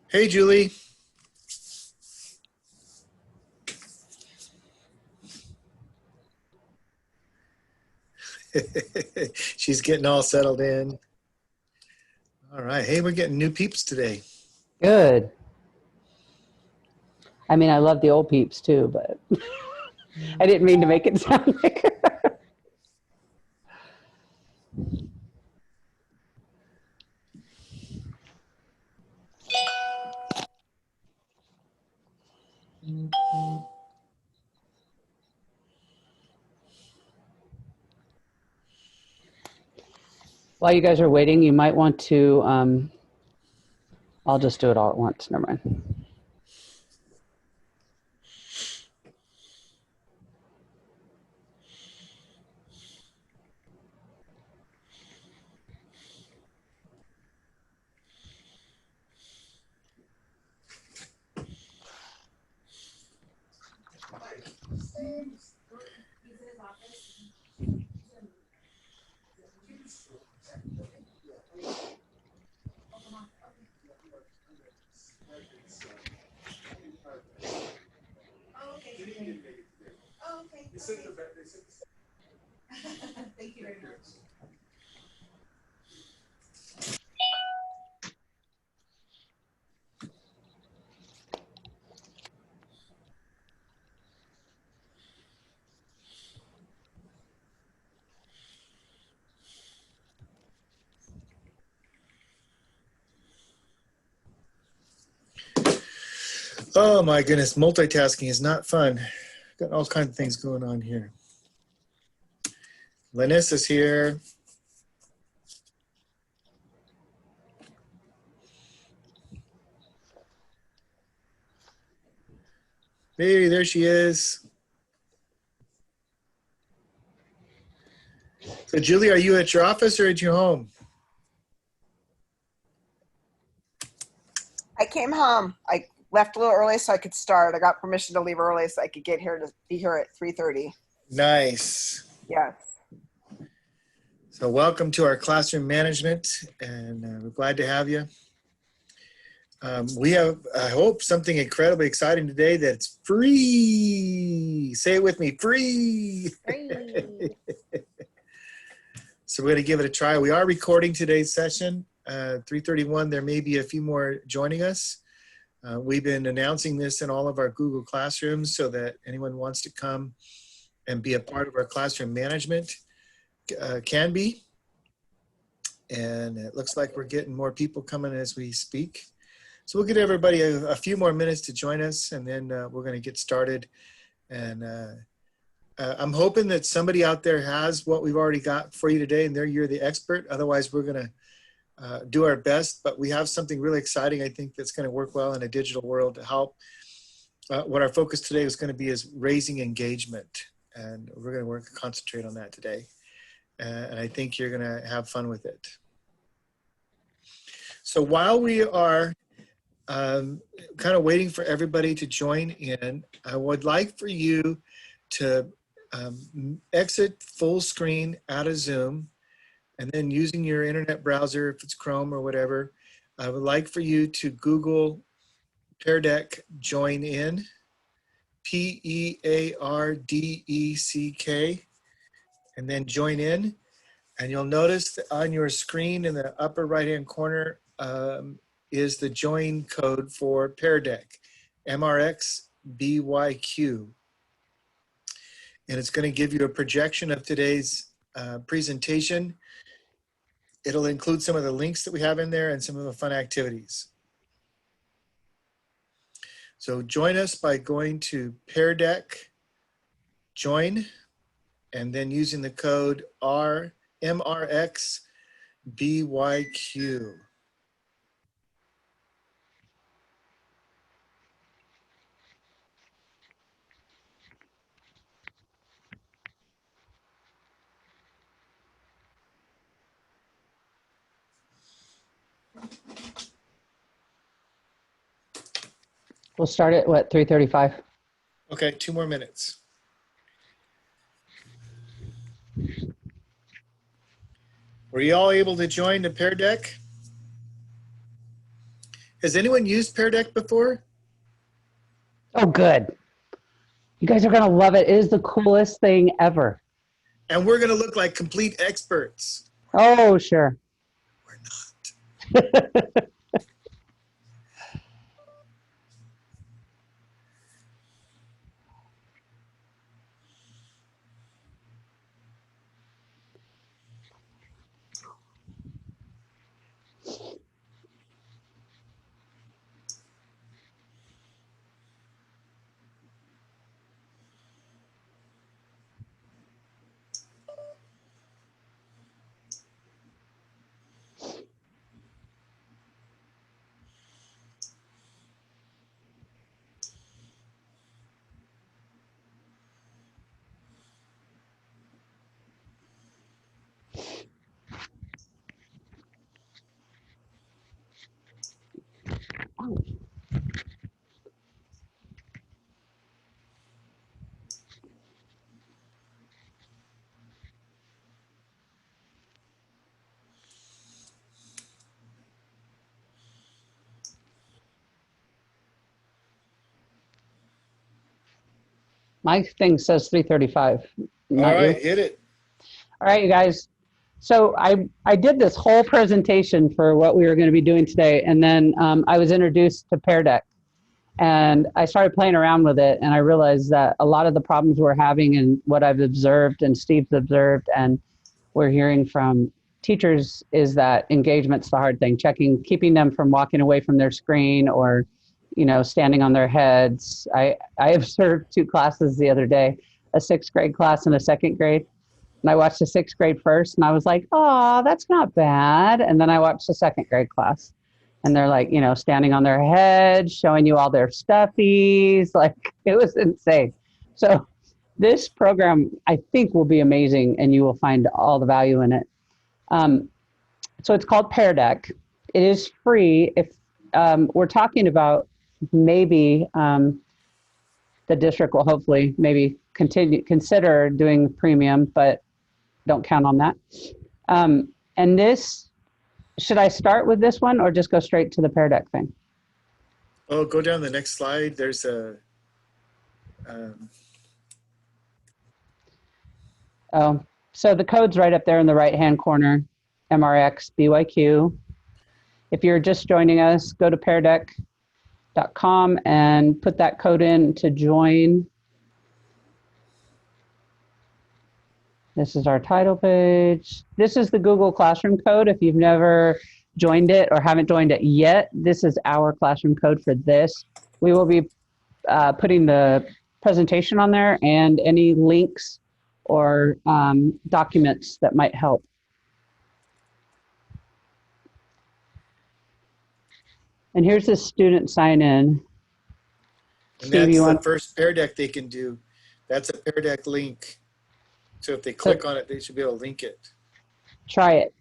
Hey, Julie. She's getting all settled in. All right. Hey, we're getting new peeps today. Good. I mean, I love the old peeps too, but I didn't mean to make it sound like. While you guys are waiting, you might want to. I'll just do it all at once. Never mind. Oh my goodness, multitasking is not fun. Got all kinds of things going on here. Lennis is here. Hey, there she is. So, Julie, are you at your office or at your home? I came home. I left a little early so I could start. I got permission to leave early so I could get here to be here at 3:30. Nice. Yes. So, welcome to our classroom management, and we're glad to have you. We have, I hope, something incredibly exciting today that's free. Say it with me, free. So we're going to give it a try. We are recording today's session, 3:31. There may be a few more joining us. We've been announcing this in all of our Google Classrooms so that anyone who wants to come and be a part of our classroom management can be. And it looks like we're getting more people coming as we speak. So we'll give everybody a few more minutes to join us, and then we're going to get started. And I'm hoping that somebody out there has what we've already got for you today, and you're the expert. Otherwise, we're going to do our best. But we have something really exciting, I think, that's going to work well in a digital world to help. What our focus today is going to be is raising engagement, and we're going to concentrate on that today. And I think you're going to have fun with it. So while we are kind of waiting for everybody to join in, I would like for you to exit full screen out of Zoom, and then using your internet browser, if it's Chrome or whatever, I would like for you to Google Pear Deck Join In, P-E-A-R-D-E-C-K, and then join in. And you'll notice that on your screen in the upper right-hand corner is the join code for Pear Deck, MRXBYQ. And it's going to give you a projection of today's presentation. It'll include some of the links that we have in there and some of the fun activities. So join us by going to Pear Deck Join, and then using the code MRXBYQ. We'll start at what, 3:35? Okay, 2 more minutes. Were you all able to join the Pear Deck? Has anyone used Pear Deck before? Oh, good. You guys are going to love it. It is the coolest thing ever. And we're going to look like complete experts. Oh, sure. We're not. My thing says 3:35. All Not right, you. hit it. All right, you guys. So I did this whole presentation for what we were going to be doing today, and then I was introduced to Pear Deck, and I started playing around with it, and I realized that a lot of the problems we're having and what I've observed and Steve's observed and we're hearing from teachers is that engagement's the hard thing, keeping them from walking away from their screen or, standing on their heads. I observed two classes the other day, a sixth grade class and a second grade. And I watched the sixth grade first and I was like, oh, that's not bad. And then I watched the second grade class and they're like, standing on their heads, showing you all their stuffies. Like it was insane. So this program, I think, will be amazing and you will find all the value in it. So it's called Pear Deck. It is free. If we're talking about maybe the district will hopefully maybe consider doing premium, but don't count on that. And this, should I start with this one or just go straight to the Pear Deck thing? Oh, go down the next slide. There's a. So the code's right up there in the right-hand corner, MRX BYQ. If you're just joining us, go to peardeck.com and put that code in to join. This is our title page. This is the Google Classroom code. If you've never joined it or haven't joined it yet, this is our classroom code for this. We will be putting the presentation on there and any links or documents that might help. And here's the student sign in. And Steve, that's the first Pear Deck they can do. That's a Pear Deck link. So if they click on it, they should be able to link it. Try it.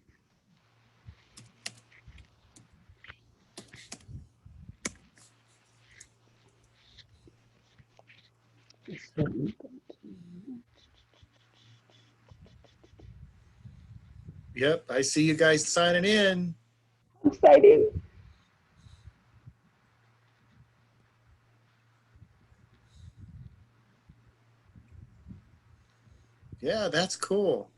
Yep, I see you guys signing in. Exciting. Yeah, that's cool.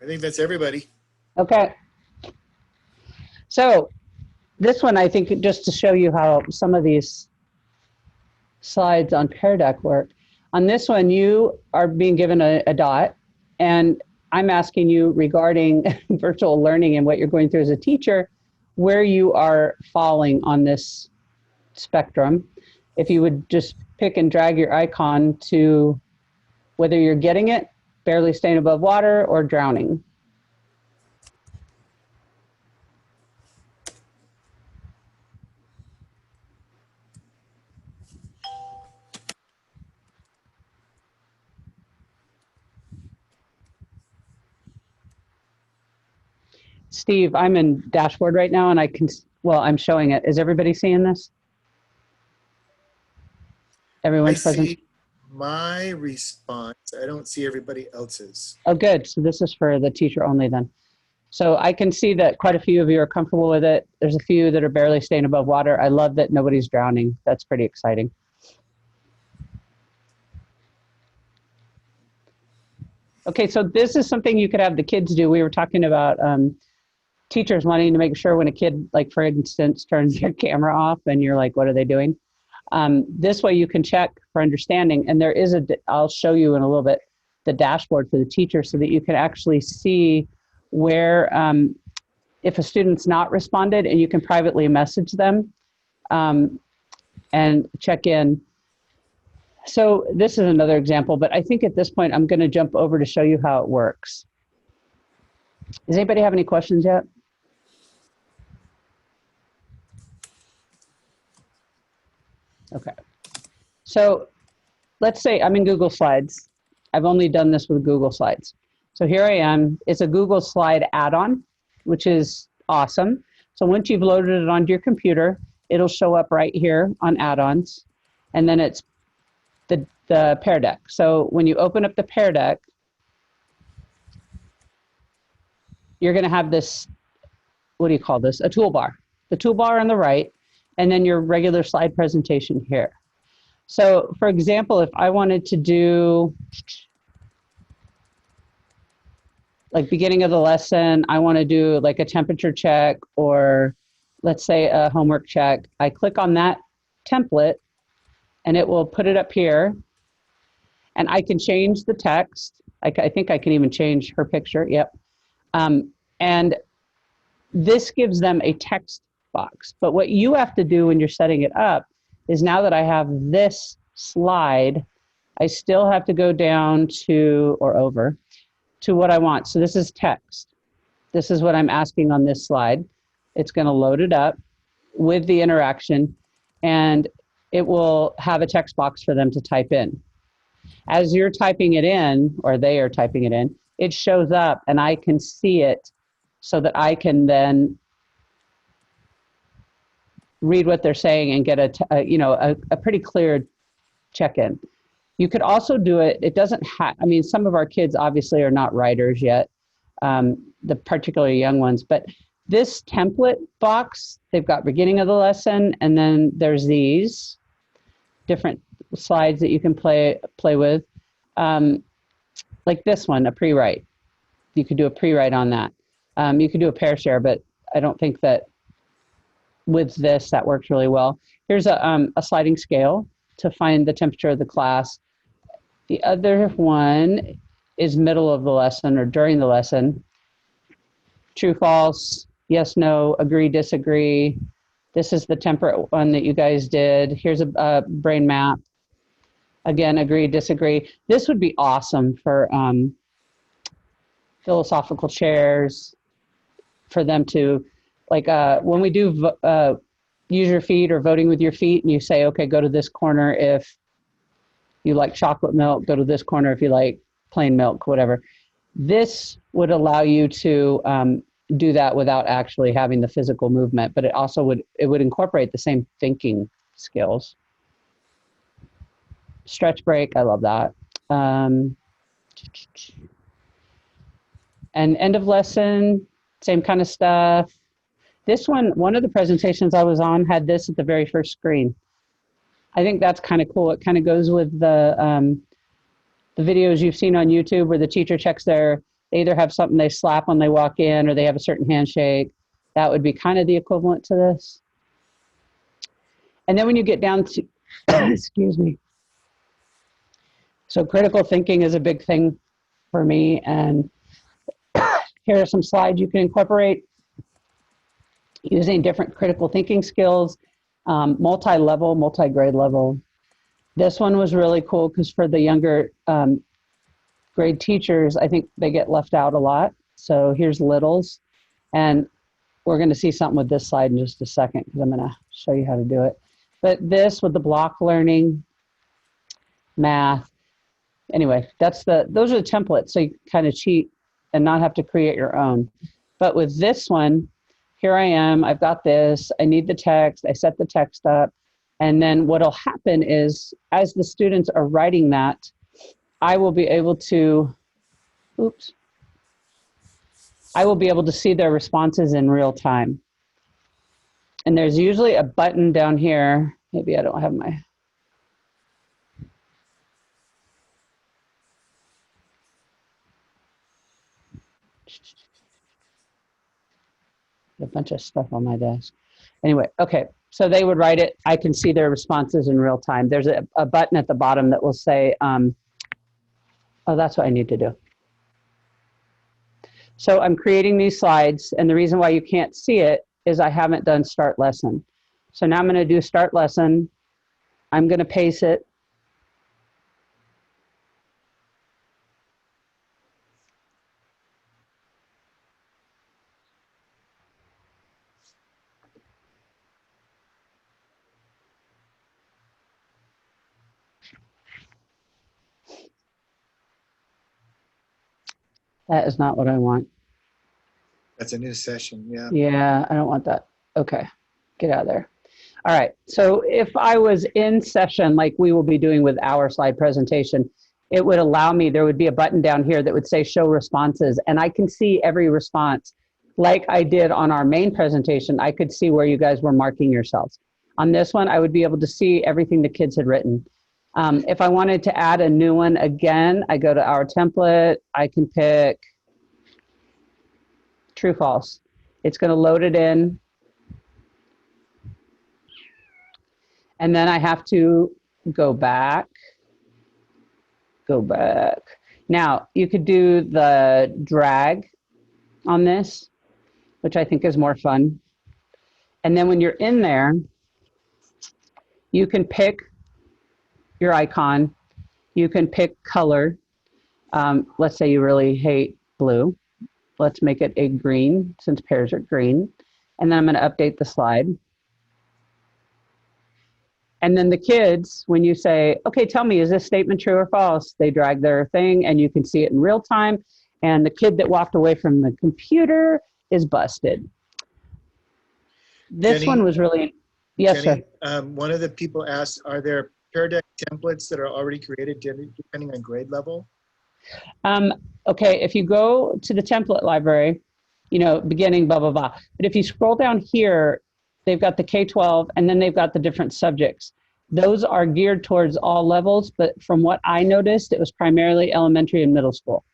I think that's everybody. Okay. So this one, I think, just to show you how some of these slides on Pear Deck work. On this one, you are being given a dot, and I'm asking you regarding virtual learning and what you're going through as a teacher, where you are falling on this spectrum. If you would just pick and drag your icon to whether you're getting it, barely staying above water, or drowning. Steve, I'm in dashboard right now and I can, well, I'm showing it. Is everybody seeing this? Everyone's present? my response. I don't see everybody else's. Oh, good. So this is for the teacher only then. So I can see that quite a few of you are comfortable with it. There's a few that are barely staying above water. I love that nobody's drowning. That's pretty exciting. Okay, so this is something you could have the kids do. We were talking about teachers wanting to make sure when a kid, like for instance, turns their camera off and you're like, what are they doing? This way you can check for understanding. And there is I'll show you in a little bit, the dashboard for the teacher so that you can actually see where, if a student's not responded, and you can privately message them and check in. So this is another example, but I think at this point, I'm going to jump over to show you how it works. Does anybody have any questions yet? Okay. So let's say I'm in Google Slides. I've only done this with Google Slides. So here I am. It's a Google Slide add-on, which is awesome. So once you've loaded it onto your computer, it'll show up right here on add-ons. And then it's the Pear Deck. So when you open up the Pear Deck, you're going to have this, what do you call this? A toolbar. The toolbar on the right, and then your regular slide presentation here. So for example, if I wanted to do like beginning of the lesson, I want to do like a temperature check or let's say a homework check. I click on that template and it will put it up here. And I can change the text. I think I can even change her picture. Yep. And this gives them a text box. But what you have to do when you're setting it up is now that I have this slide, I still have to go down to, or over, to what I want. So this is text. This is what I'm asking on this slide. It's going to load it up with the interaction, and it will have a text box for them to type in. As you're typing it in, or they are typing it in, it shows up and I can see it so that I can then read what they're saying and get a pretty clear check-in. You could also do it, it doesn't have, I mean, some of our kids obviously are not writers yet, the particularly young ones, but this template box, they've got beginning of the lesson, and then there's these different slides that you can play with. Like this one, a pre-write. You could do a pre-write on that. You could do a pair share, but I don't think that with this, that works really well. Here's a sliding scale to find the temperature of the class. The other one is middle of the lesson or during the lesson. True, false, yes, no, agree, disagree. This is the temperate one that you guys did. Here's a brain map. Again, agree, disagree. This would be awesome for philosophical chairs, for them to, like when we do use your feet or voting with your feet, and you say, okay, go to this corner if you like chocolate milk, go to this corner if you like plain milk, whatever. This would allow you to do that without actually having the physical movement, but it also would incorporate the same thinking skills. Stretch break, I love that. And end of lesson, same kind of stuff. This one of the presentations I was on had this at the very first screen. I think that's kind of cool. It kind of goes with the videos you've seen on YouTube where the teacher checks they either have something they slap when they walk in or they have a certain handshake. That would be kind of the equivalent to this. And then when you get down to, excuse me. So critical thinking is a big thing for me. And here are some slides you can incorporate using different critical thinking skills, multi-level, multi-grade level. This one was really cool because for the younger grade teachers, I think they get left out a lot. So here's littles. And we're going to see something with this slide in just a second because I'm going to show you how to do it. But this with the block learning, math. Anyway, those are the templates. So you kind of cheat and not have to create your own. But with this one, here I am, I've got this, I need the text, I set the text up. And then what'll happen is, as the students are writing that, I will be able to, I will be able to see their responses in real time. And there's usually a button down here. Maybe I don't have my, a bunch of stuff on my desk. Anyway, okay, so they would write it. I can see their responses in real time. There's a button at the bottom that will say, oh, that's what I need to do. So I'm creating these slides, and the reason why you can't see it is I haven't done start lesson. So now I'm going to do start lesson. I'm going to pace it. That is not what I want. That's a new session. Yeah. Yeah, I don't want that. Okay, get out of there. All right, so if I was in session like we will be doing with our slide presentation, it would allow me, there would be a button down here that would say show responses, and I can see every response. Like I did on our main presentation, I could see where you guys were marking yourselves. On this one, I would be able to see everything the kids had written. If I wanted to add a new one again, I go to our template, I can pick true, false. It's going to load it in. And then I have to go back. Now, you could do the drag on this, which I think is more fun. And then when you're in there, you can pick your icon. You can pick color. Let's say you really hate blue. Let's make it a green, since pears are green. And then I'm going to update the slide. And then the kids, when you say, okay, tell me, is this statement true or false? They drag their thing and you can see it in real time. And the kid that walked away from the computer is busted. This Jenny, one was really, yes, Jenny, sir. One of the people asked, are there Pear Deck templates that are already created depending on grade level? Okay, if you go to the template library, you know, beginning, blah, blah, blah. But if you scroll down here, they've got the K-12 and then they've got the different subjects. Those are geared towards all levels, but from what I noticed, it was primarily elementary and middle school.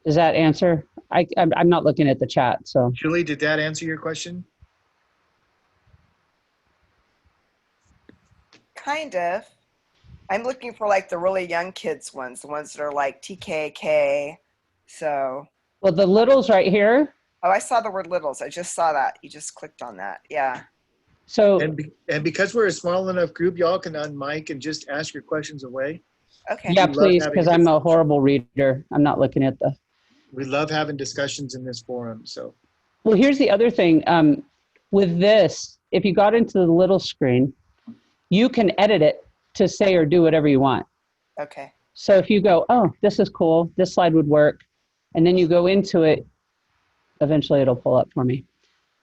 Does that answer? I'm not looking at the chat, so. Julie, did that answer your question? Kind of. I'm looking for like the really young kids ones, the ones that are like TKK. So. Well, the littles right here. Oh, I saw the word littles. I just saw that. You just clicked on that. Yeah. So. And because we're a small enough group, y'all can unmic and just ask your questions away. Okay. Yeah, please, because I'm a horrible reader. I'm not looking at the. We love having discussions in this forum, so. Well, here's the other thing. With this, if you got into the little screen, you can edit it to say or do whatever you want. Okay. So if you go, oh, this is cool, this slide would work, and then you go into it, eventually it'll pull up for me.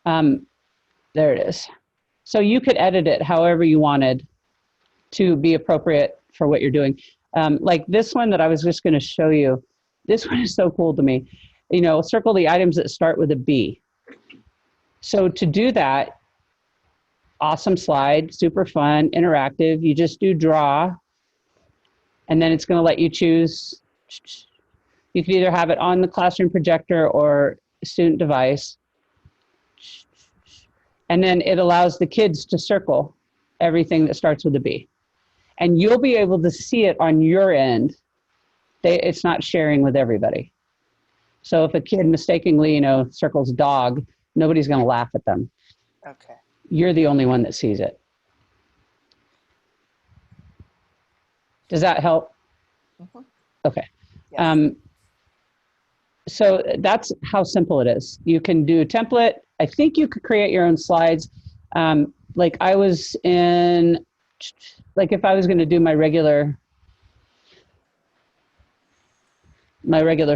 There it is. So you could edit it however you wanted to be appropriate for what you're doing. Like this one that I was just going to show you, this one is so cool to me. You know, circle the items that start with a B. So to do that, awesome slide, super fun, interactive. You just do draw, and then it's going to let you choose. You could either have it on the classroom projector or student device. And then it allows the kids to circle everything that starts with a B. And you'll be able to see it on your end. It's not sharing with everybody. So if a kid mistakenly, you know, circles dog, nobody's going to laugh at them. Okay. You're the only one that sees it. Does that help? Mm-hmm. Okay. Yes. So that's how simple it is. You can do a template. I think you could create your own slides. Like I was in, like if I was going to do my regular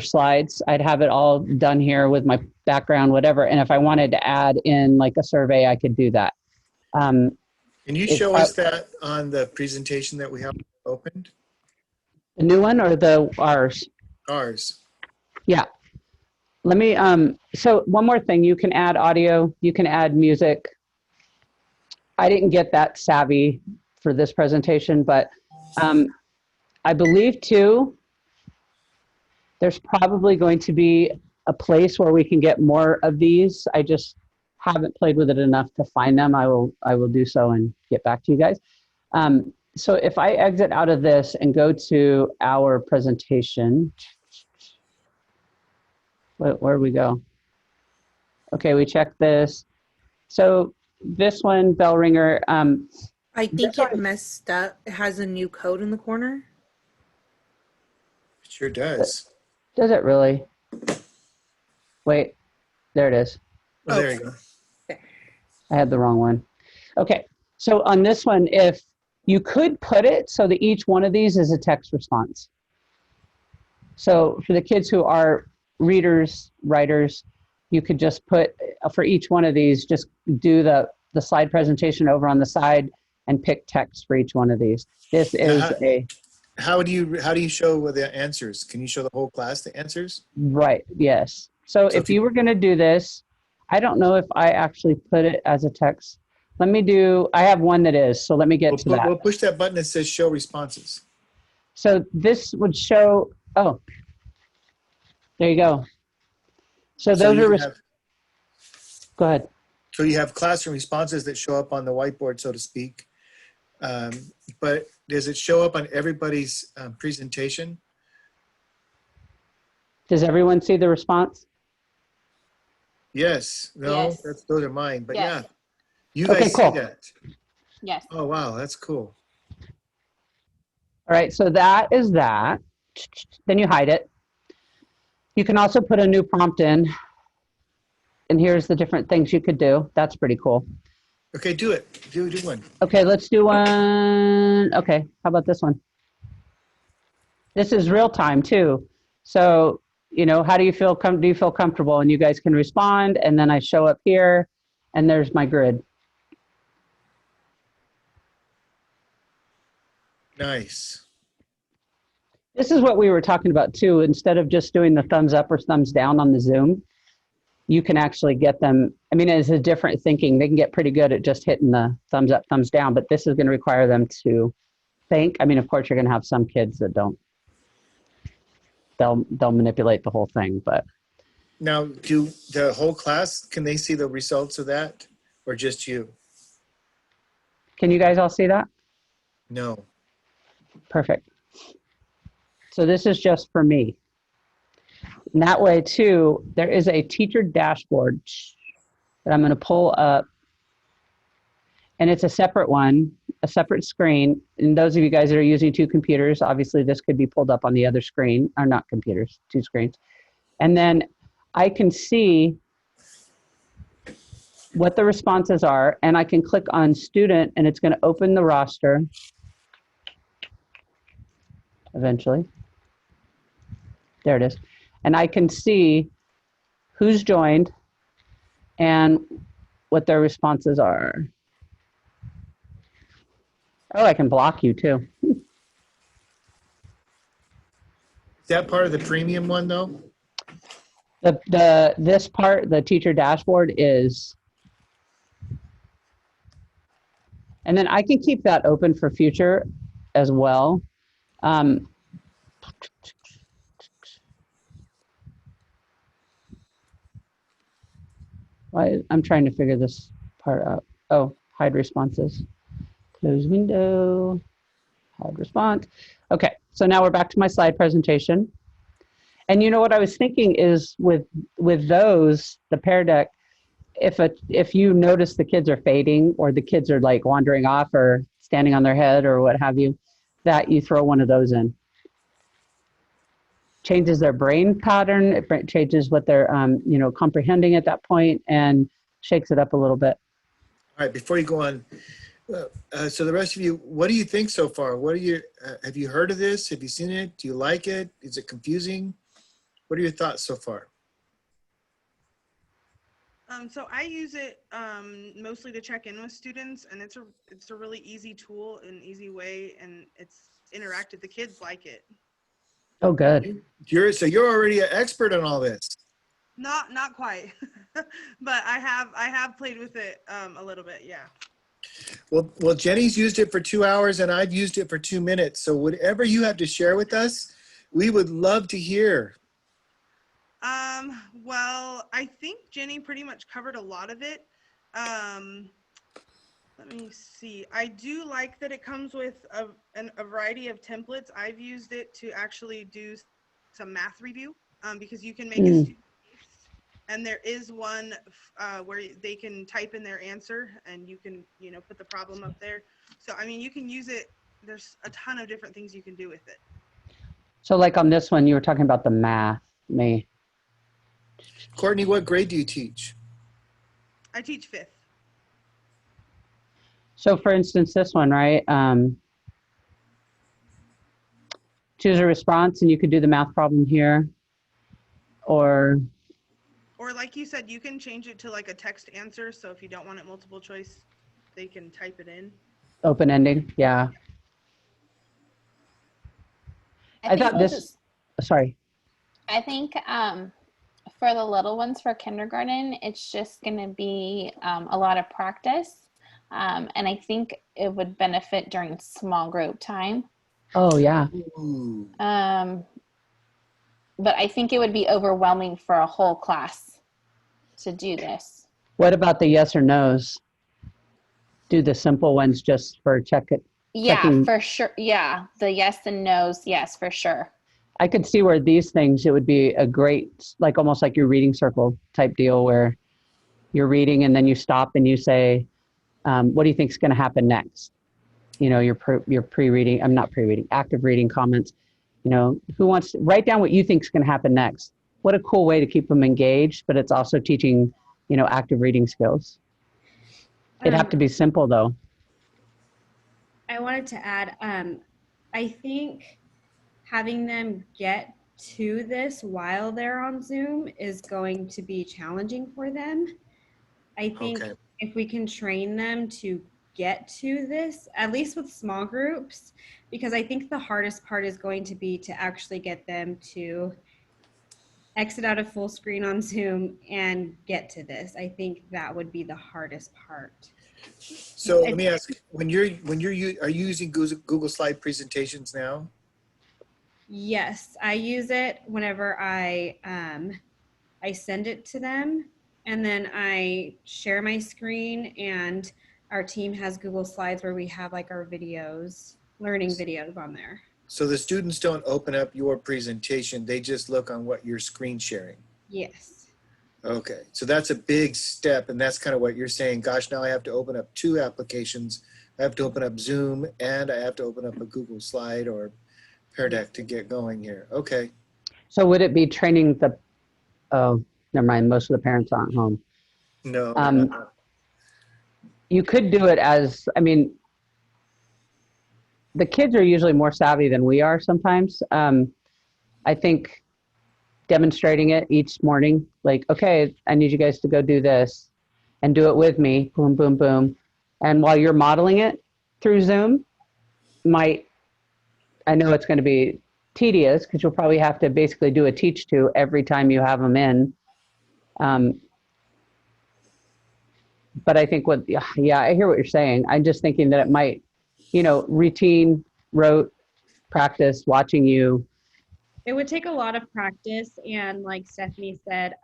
slides, I'd have it all done here with my background, whatever. And if I wanted to add in like a survey, I could do that. Can you It's show us that on the presentation that we have opened? the new one or the ours? Ours. Yeah. Let me, so one more thing, you can add audio, you can add music. I didn't get that savvy for this presentation, but I believe too, there's probably going to be a place where we can get more of these. I just haven't played with it enough to find them. I will do so and get back to you guys. So if I exit out of this and go to our presentation, where we go? Okay, we check this. So this one, bell ringer. I think it messed up. It has a new code in the corner. It sure does. Does it really? Wait, there it is. Oh, there you go. I had the wrong one. Okay, so on this one, if you could put it so that each one of these is a text response. So for the kids who are readers, writers, you could just put, for each one of these, just do the slide presentation over on the side and pick text for each one of these. This is How do you show the answers? Can you show the whole class the answers? Right, yes. So if you were going to do this, I don't know if I actually put it as a text. Let me do, I have one that is, so let me get to that. We'll push that button that says show responses. So this would show, oh, there you go. So those are, go ahead. So you have classroom responses that show up on the whiteboard, so to speak. But does it show up on everybody's presentation? Does everyone see the response? Yes. No, Yes. those are mine. But Yes. yeah, you guys cool. see that. Yes. Oh, wow. That's cool. All right, so that is that. Then you hide it. You can also put a new prompt in. And here's the different things you could do. That's pretty cool. Okay, do it. Do one. Okay, let's do one. Okay, how about this one? This is real time too. So, you know, how do you feel? Do you feel comfortable? And you guys can respond. And then I show up here and there's my grid. Nice. This is what we were talking about too. Instead of just doing the thumbs up or thumbs down on the Zoom, you can actually get them. I mean, it's a different thinking. They can get pretty good at just hitting the thumbs up, thumbs down, but this is going to require them to think. I mean, of course, you're going to have some kids that don't. They'll manipulate the whole thing, but. Now, do the whole class, can they see the results of that or just you? Can you guys all see that? No. Perfect. So this is just for me. And that way too, there is a teacher dashboard that I'm going to pull up. And it's a separate one, a separate screen. And those of you guys that are using two computers, obviously this could be pulled up on the other screen, or not computers, two screens. And then I can see what the responses are, and I can click on student, and it's going to open the roster eventually. There it is. And I can see who's joined and what their responses are. Oh, I can block you too. Is that part of the premium one though? This part, the teacher dashboard is, and then I can keep that open for future as well. I'm trying to figure this part out. Oh, hide responses. Close window, hide response. Okay, so now we're back to my slide presentation. And you know what I was thinking is with those, the Pear Deck, if you notice the kids are fading or the kids are like wandering off or standing on their head or what have you, that you throw one of those in. Changes their brain pattern, it changes what they're comprehending at that point and shakes it up a little bit. All right, before you go on, so the rest of you, what do you think so far? What are you, have you heard of this? Have you seen it? Do you like it? Is it confusing? What are your thoughts so far? So I use it mostly to check in with students, and it's a really easy tool, an easy way, and it's interactive. The kids like it. Oh, good. You're already an expert on all this. Not quite, but I have played with it a little bit. Yeah. Well, Jenny's used it for 2 hours and I've used it for 2 minutes. So whatever you have to share with us, we would love to hear. Well, I think Jenny pretty much covered a lot of it. Let me see. I do like that it comes with a variety of templates. I've used it to actually do some math review because you can make a student case, and there is one where they can type in their answer and you can, put the problem up there. So, I mean, you can use it. There's a ton of different things you can do with it. So like on this one, you were talking about the math, Courtney, what grade do you teach? I teach 5th. So for instance, this one, right? Choose a response and you could do the math problem here. Or like you said, you can change it to like a text answer. So if you don't want it multiple choice, they can type it in. open ending, yeah. I thought this, sorry. I think for the little ones for kindergarten, it's just going to be a lot of practice. And I think it would benefit during small group time. Oh, yeah. But I think it would be overwhelming for a whole class to do this. What about the yes or no's? Do the simple ones just for checking. Yeah, for sure. Yeah, the yes and no's, yes, for sure. I could see where these things, it would be a great, like almost like your reading circle type deal where you're reading and then you stop and you say, what do you think is going to happen next? Your pre-reading, I'm not pre-reading, active reading comments. Who wants to write down what you think is going to happen next? What a cool way to keep them engaged, but it's also teaching, active reading skills. It'd have to be simple though. I wanted to add, I think having them get to this while they're on Zoom is going to be challenging for them. I think if we can train them to get to this, at least with small groups, because I think the hardest part is going to be to actually get them to exit out of full screen on Zoom and get to this. I think that would be the hardest part. So let me ask, are you using Google Slide presentations now? Yes, I use it whenever I send it to them, and then I share my screen, and our team has Google Slides where we have like our videos, learning videos on there. So the students don't open up your presentation, they just look on what you're screen sharing? Yes. Okay, so that's a big step, and that's kind of what you're saying. Gosh, now I have to open up 2 applications. I have to open up Zoom, and I have to open up a Google Slide or Pear Deck to get going here. Okay. So would it be training oh, never mind, most of the parents aren't home. No. You could do it as, the kids are usually more savvy than we are sometimes. I think demonstrating it each morning, like, okay, I need you guys to go do this and do it with me, boom, boom, boom. And while you're modeling it through Zoom, I know it's going to be tedious because you'll probably have to basically do a teach to every time you have them in. But I think I hear what you're saying. I'm just thinking that it might, routine, rote, practice, watching you. It would take a lot of practice, and like Stephanie said,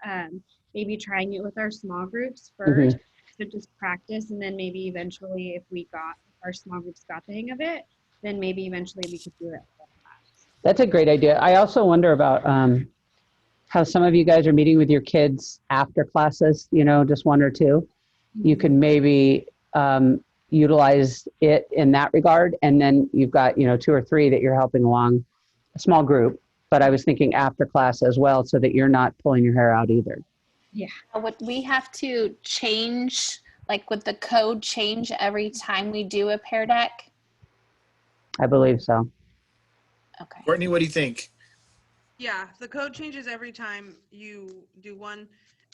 maybe trying it with our small groups first to just practice, and then maybe eventually if our small groups got the hang of it, then maybe eventually we could do it. That's a great idea. I also wonder about how some of you guys are meeting with your kids after classes, just 1 or 2. You can maybe utilize it in that regard. And then you've got, 2 or 3 that you're helping along, a small group. But I was thinking after class as well, so that you're not pulling your hair out either. Yeah. Would we have to change, like would the code change every time we do a Pear Deck? I believe so. Okay. Courtney, what do you think? Yeah, the code changes every time you do one.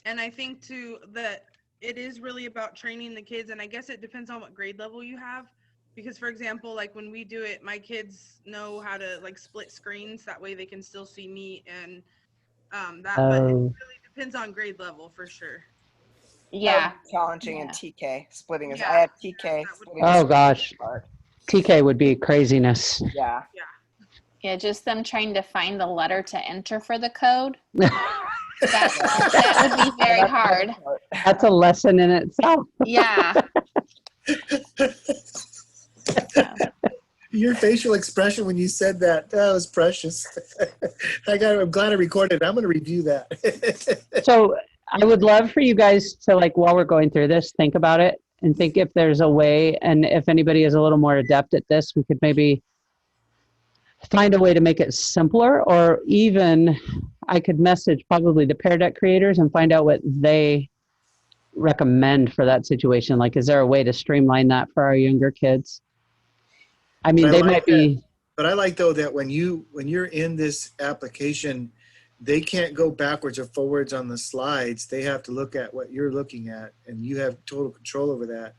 And I think too that it is really about training the kids, and I guess it depends on what grade level you have. Because for example, like when we do it, my kids know how to like split screens. That way they can still see me and but it Oh, really depends on grade level for sure. That Yeah. would be challenging in Yeah. TK, splitting I Yeah, had TK that would splitting be a oh screen gosh. apart. TK would be craziness. Yeah. Yeah, just them trying to find the letter to enter for the code. Yeah. That would be very That's another hard. part. That's a lesson in itself. Yeah. So, Your facial expression when you said that, that was precious. I'm glad I recorded it. I'm going to review that. So I would love for you guys to, like, while we're going through this, think about it and think if there's a way, and if anybody is a little more adept at this, we could maybe find a way to make it simpler, or even I could message probably the Pear Deck creators and find out what they recommend for that situation. Like, is there a way to streamline that for our younger kids? I mean, But I they like might that. be, But I like though that when you're in this application, they can't go backwards or forwards on the slides. They have to look at what you're looking at, and you have total control over that.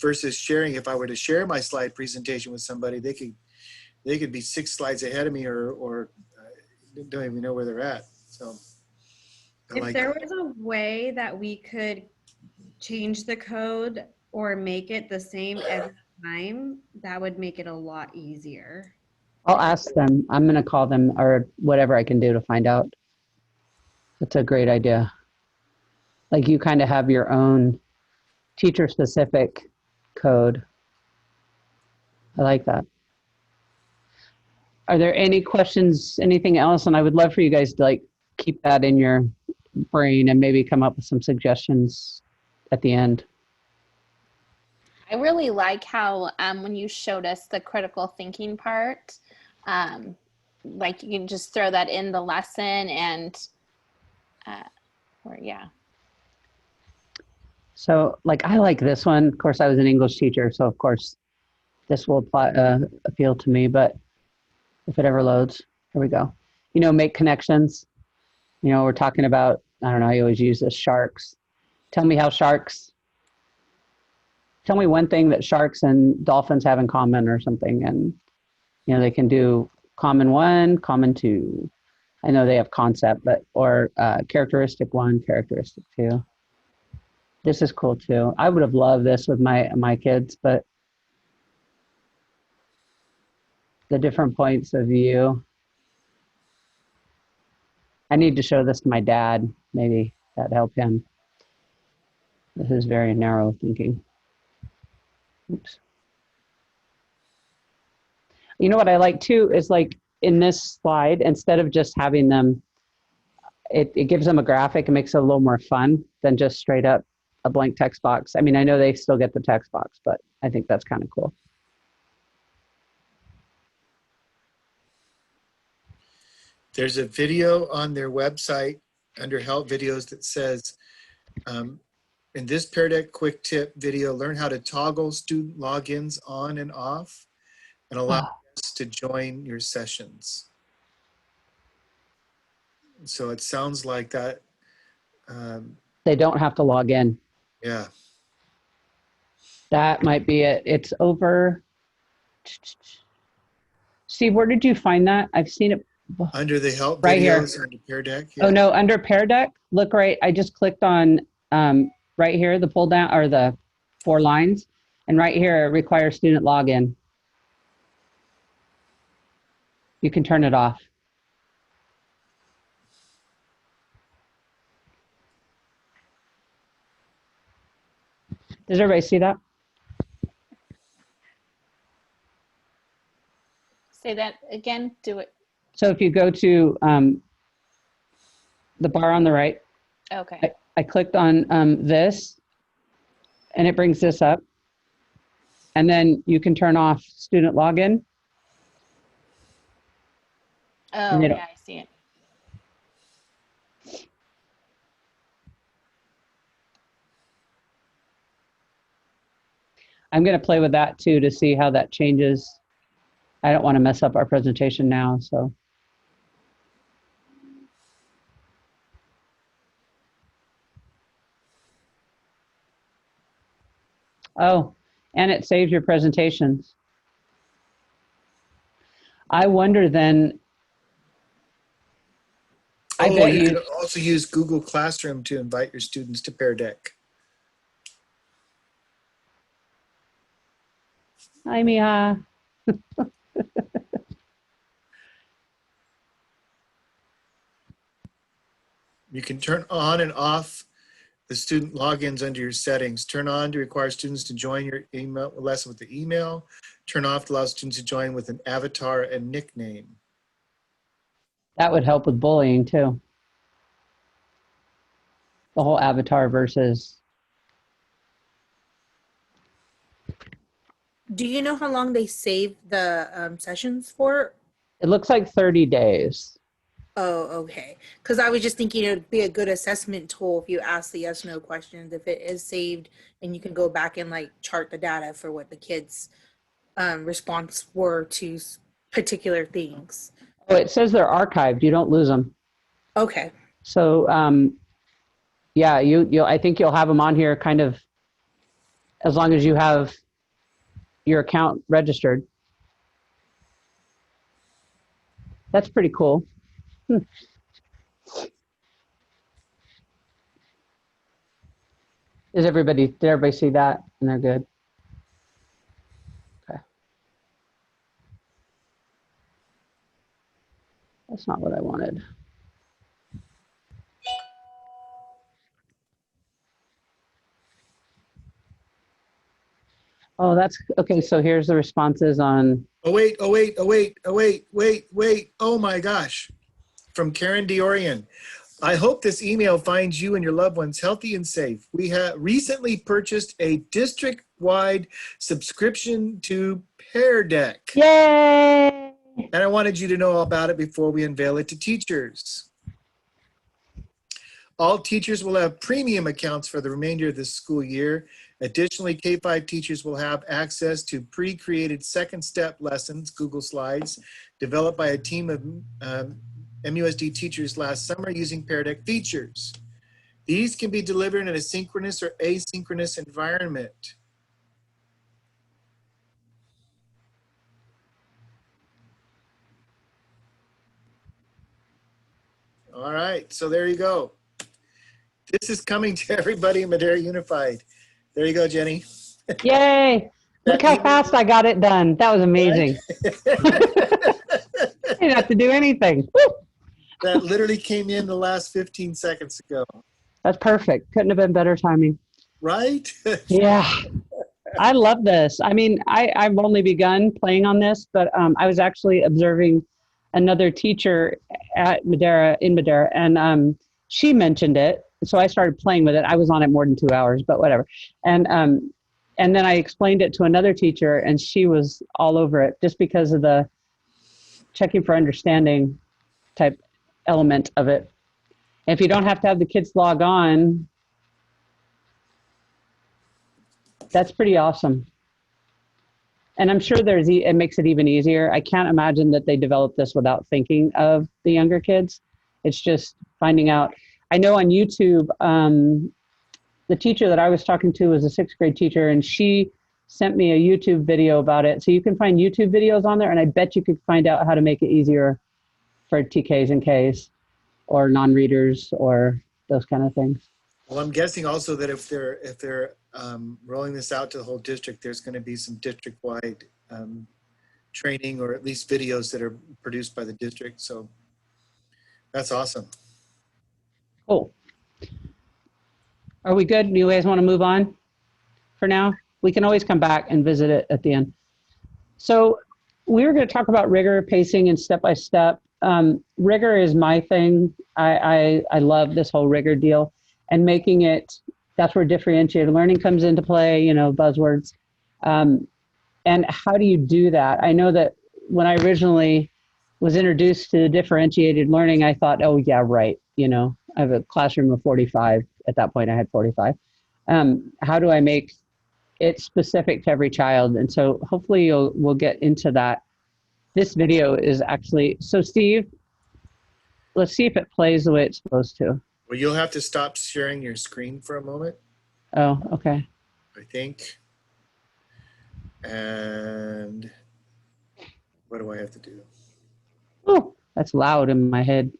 Versus sharing, if I were to share my slide presentation with somebody, they could be 6 slides ahead of me, or don't even know where they're at. So I If like there that. was a way that we could change the code or make it the same every time, that would make it a lot easier. I'll ask them. I'm going to call them or whatever I can do to find out. That's a great idea. Like, you kind of have your own teacher specific code. I like that. Are there any questions, anything else? And I would love for you guys to, like, keep that in your brain and maybe come up with some suggestions at the end. I really like how when you showed us the critical thinking part, like you can just throw that in the lesson and, or yeah. So, like, I like this one. Of course, I was an English teacher, so of course this will apply, appeal to me. But if it ever loads, here we go. You know, make connections. You know, we're talking about, I don't know, I always use this, sharks. Tell me one thing that sharks and dolphins have in common or something. And, you know, they can do common 1, common 2. I know they have concept, but, or characteristic 1, characteristic 2. This is cool too. I would have loved this with my kids, but the different points of view. I need to show this to my dad. Maybe that'd help him. This is very narrow thinking. Oops. You know what I like too is, like, in this slide, instead of just having them, it gives them a graphic and makes it a little more fun than just straight up a blank text box. I mean, I know they still get the text box, but I think that's kind of cool. There's a video on their website under help videos that says, in this Pear Deck quick tip video, learn how to toggle student logins on and off and allow us to join your sessions. So it sounds like that. They don't have to log in. Yeah. That might be it. It's over. Steve, where did you find that? I've seen it Under the help right here. videos under Pear Deck. Oh no, under Pear Deck. Look right. I just clicked on right here, the pull down or the 4 lines, and right here it requires student login. You can turn it off. Does everybody see that? Say that again, do it. So if you go to the bar on the right, Okay. I clicked on this, and it brings this up. And then you can turn off student login. Oh, you know. yeah, I see it. I'm going to play with that too to see how that changes. I don't want to mess up our presentation now, so. Oh, and it saves your presentations. I wonder then, I Oh, bet you you, can also use Google Classroom to invite your students to Pear Deck. I mean, You can turn on and off the student logins under your settings. Turn on to require students to join your email lesson with the email. Turn off to allow students to join with an avatar and nickname. that would help with bullying too. The whole avatar versus, Do you know how long they save the sessions for? it looks like 30 days. Oh, okay. Because I was just thinking it would be a good assessment tool if you ask the yes no questions, if it is saved, and you can go back and like chart the data for what the kids' response were to particular things. Oh, it says they're archived. You don't lose them. Okay. So, yeah, I think you'll have them on here kind of as long as you have your account registered. That's pretty cool. Did everybody see that? And they're good. Okay. That's not what I wanted. Oh, that's okay. So here's the responses on. Oh, wait. Oh my gosh. From Karen Diorian. I hope this email finds you and your loved ones healthy and safe. We have recently purchased a district-wide subscription to Pear Deck. Yay! And I wanted you to know all about it before we unveil it to teachers. All teachers will have premium accounts for the remainder of this school year. Additionally, K-5 teachers will have access to pre-created second step lessons, Google Slides, developed by a team of MUSD teachers last summer using Pear Deck features. These can be delivered in a synchronous or asynchronous environment. All right, so there you go. This is coming to everybody in Madera Unified. There you go, Jenny. Yay! Look how fast I got it done. That was amazing. I didn't have to do anything. Woo! That literally came in the last 15 seconds ago. That's perfect. Couldn't have been better timing. Right? Yeah. I love this. I mean, I've only begun playing on this, but I was actually observing another teacher at Madera, and she mentioned it. So I started playing with it. I was on it more than 2 hours, but whatever. And then I explained it to another teacher, and she was all over it just because of the checking for understanding type element of it. If you don't have to have the kids log on, that's pretty awesome. And I'm sure it makes it even easier. I can't imagine that they developed this without thinking of the younger kids. It's just finding out. I know on YouTube, the teacher that I was talking to was a 6th grade teacher, and she sent me a YouTube video about it. So you can find YouTube videos on there, and I bet you could find out how to make it easier for TKs and Ks or non-readers or those kind of things. Well, I'm guessing also that if they're rolling this out to the whole district, there's going to be some district-wide training or at least videos that are produced by the district. So that's awesome. Cool. Are we good? Do you guys want to move on for now? We can always come back and visit it at the end. So we were going to talk about rigor, pacing, and step-by-step. Rigor is my thing. I love this whole rigor deal and making it, that's where differentiated learning comes into play, you know, buzzwords. And how do you do that? I know that when I originally was introduced to differentiated learning, I thought, oh yeah, right. You know, I have a classroom of 45. At that point I had 45. How do I make it specific to every child? And so hopefully we'll get into that. This video is actually, so Steve, let's see if it plays the way it's supposed to. Well, you'll have to stop sharing your screen for a moment, Oh, okay. I think. And what do I have to do? Oh, that's loud in my head.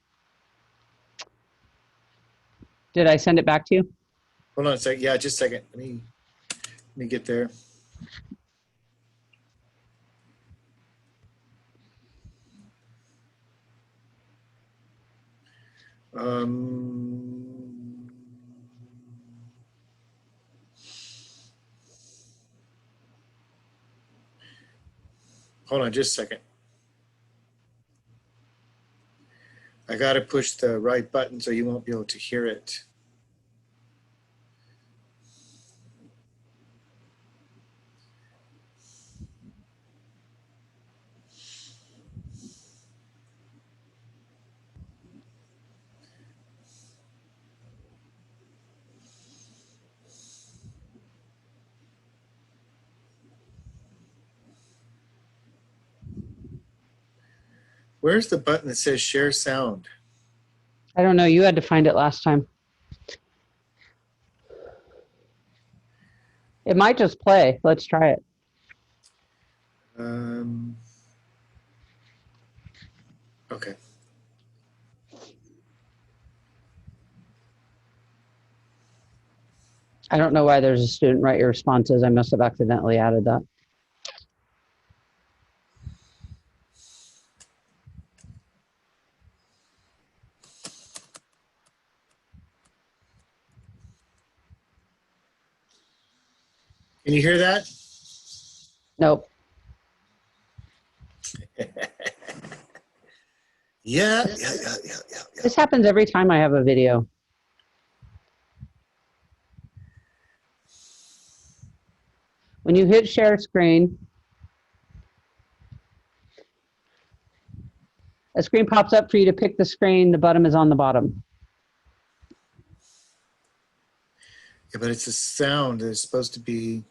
Did I send it back to you? Hold on a second. Yeah, just a second. Let me get there. Um, hold on just a second. I got to push the right button so you won't be able to hear it. Where's the button that says share sound? I don't know. You had to find it last time. It might just play. Let's try it. Okay. I don't know why there's a student write your responses. I must have accidentally added that. Can you hear that? Nope. Yeah. This happens every time I have a video. When you hit share screen, a screen pops up for you to pick the screen. The button is on the bottom. Yeah, but it's a sound. It's supposed to be.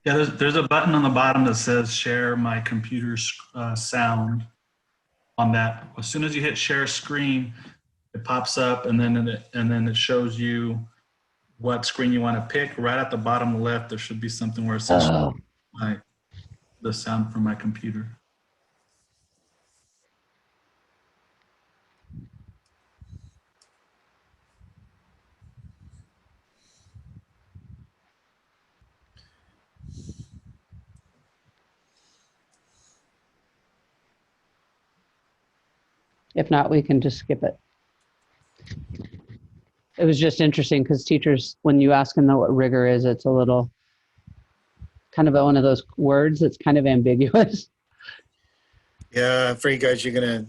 Yeah, there's a button on the bottom that says share my computer's sound. On that, as soon as you hit share screen, it pops up and then it shows you what screen you want to pick. Right at the bottom left, there should be something where it says the sound from my computer. If not, we can just skip it. It was just interesting because teachers, when you ask them what rigor is, it's a little kind of one of those words that's kind of ambiguous. Yeah, I'm afraid, guys, you're gonna.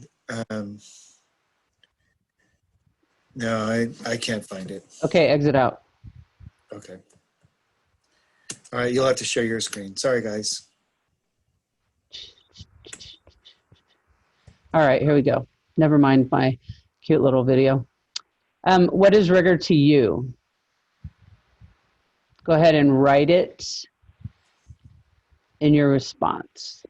No, I can't find it. Okay, exit out. Okay. All right, you'll have to share your screen. Sorry, guys. All right, here we go. Never mind my cute little video. What is rigor to you? Go ahead and write it in your response.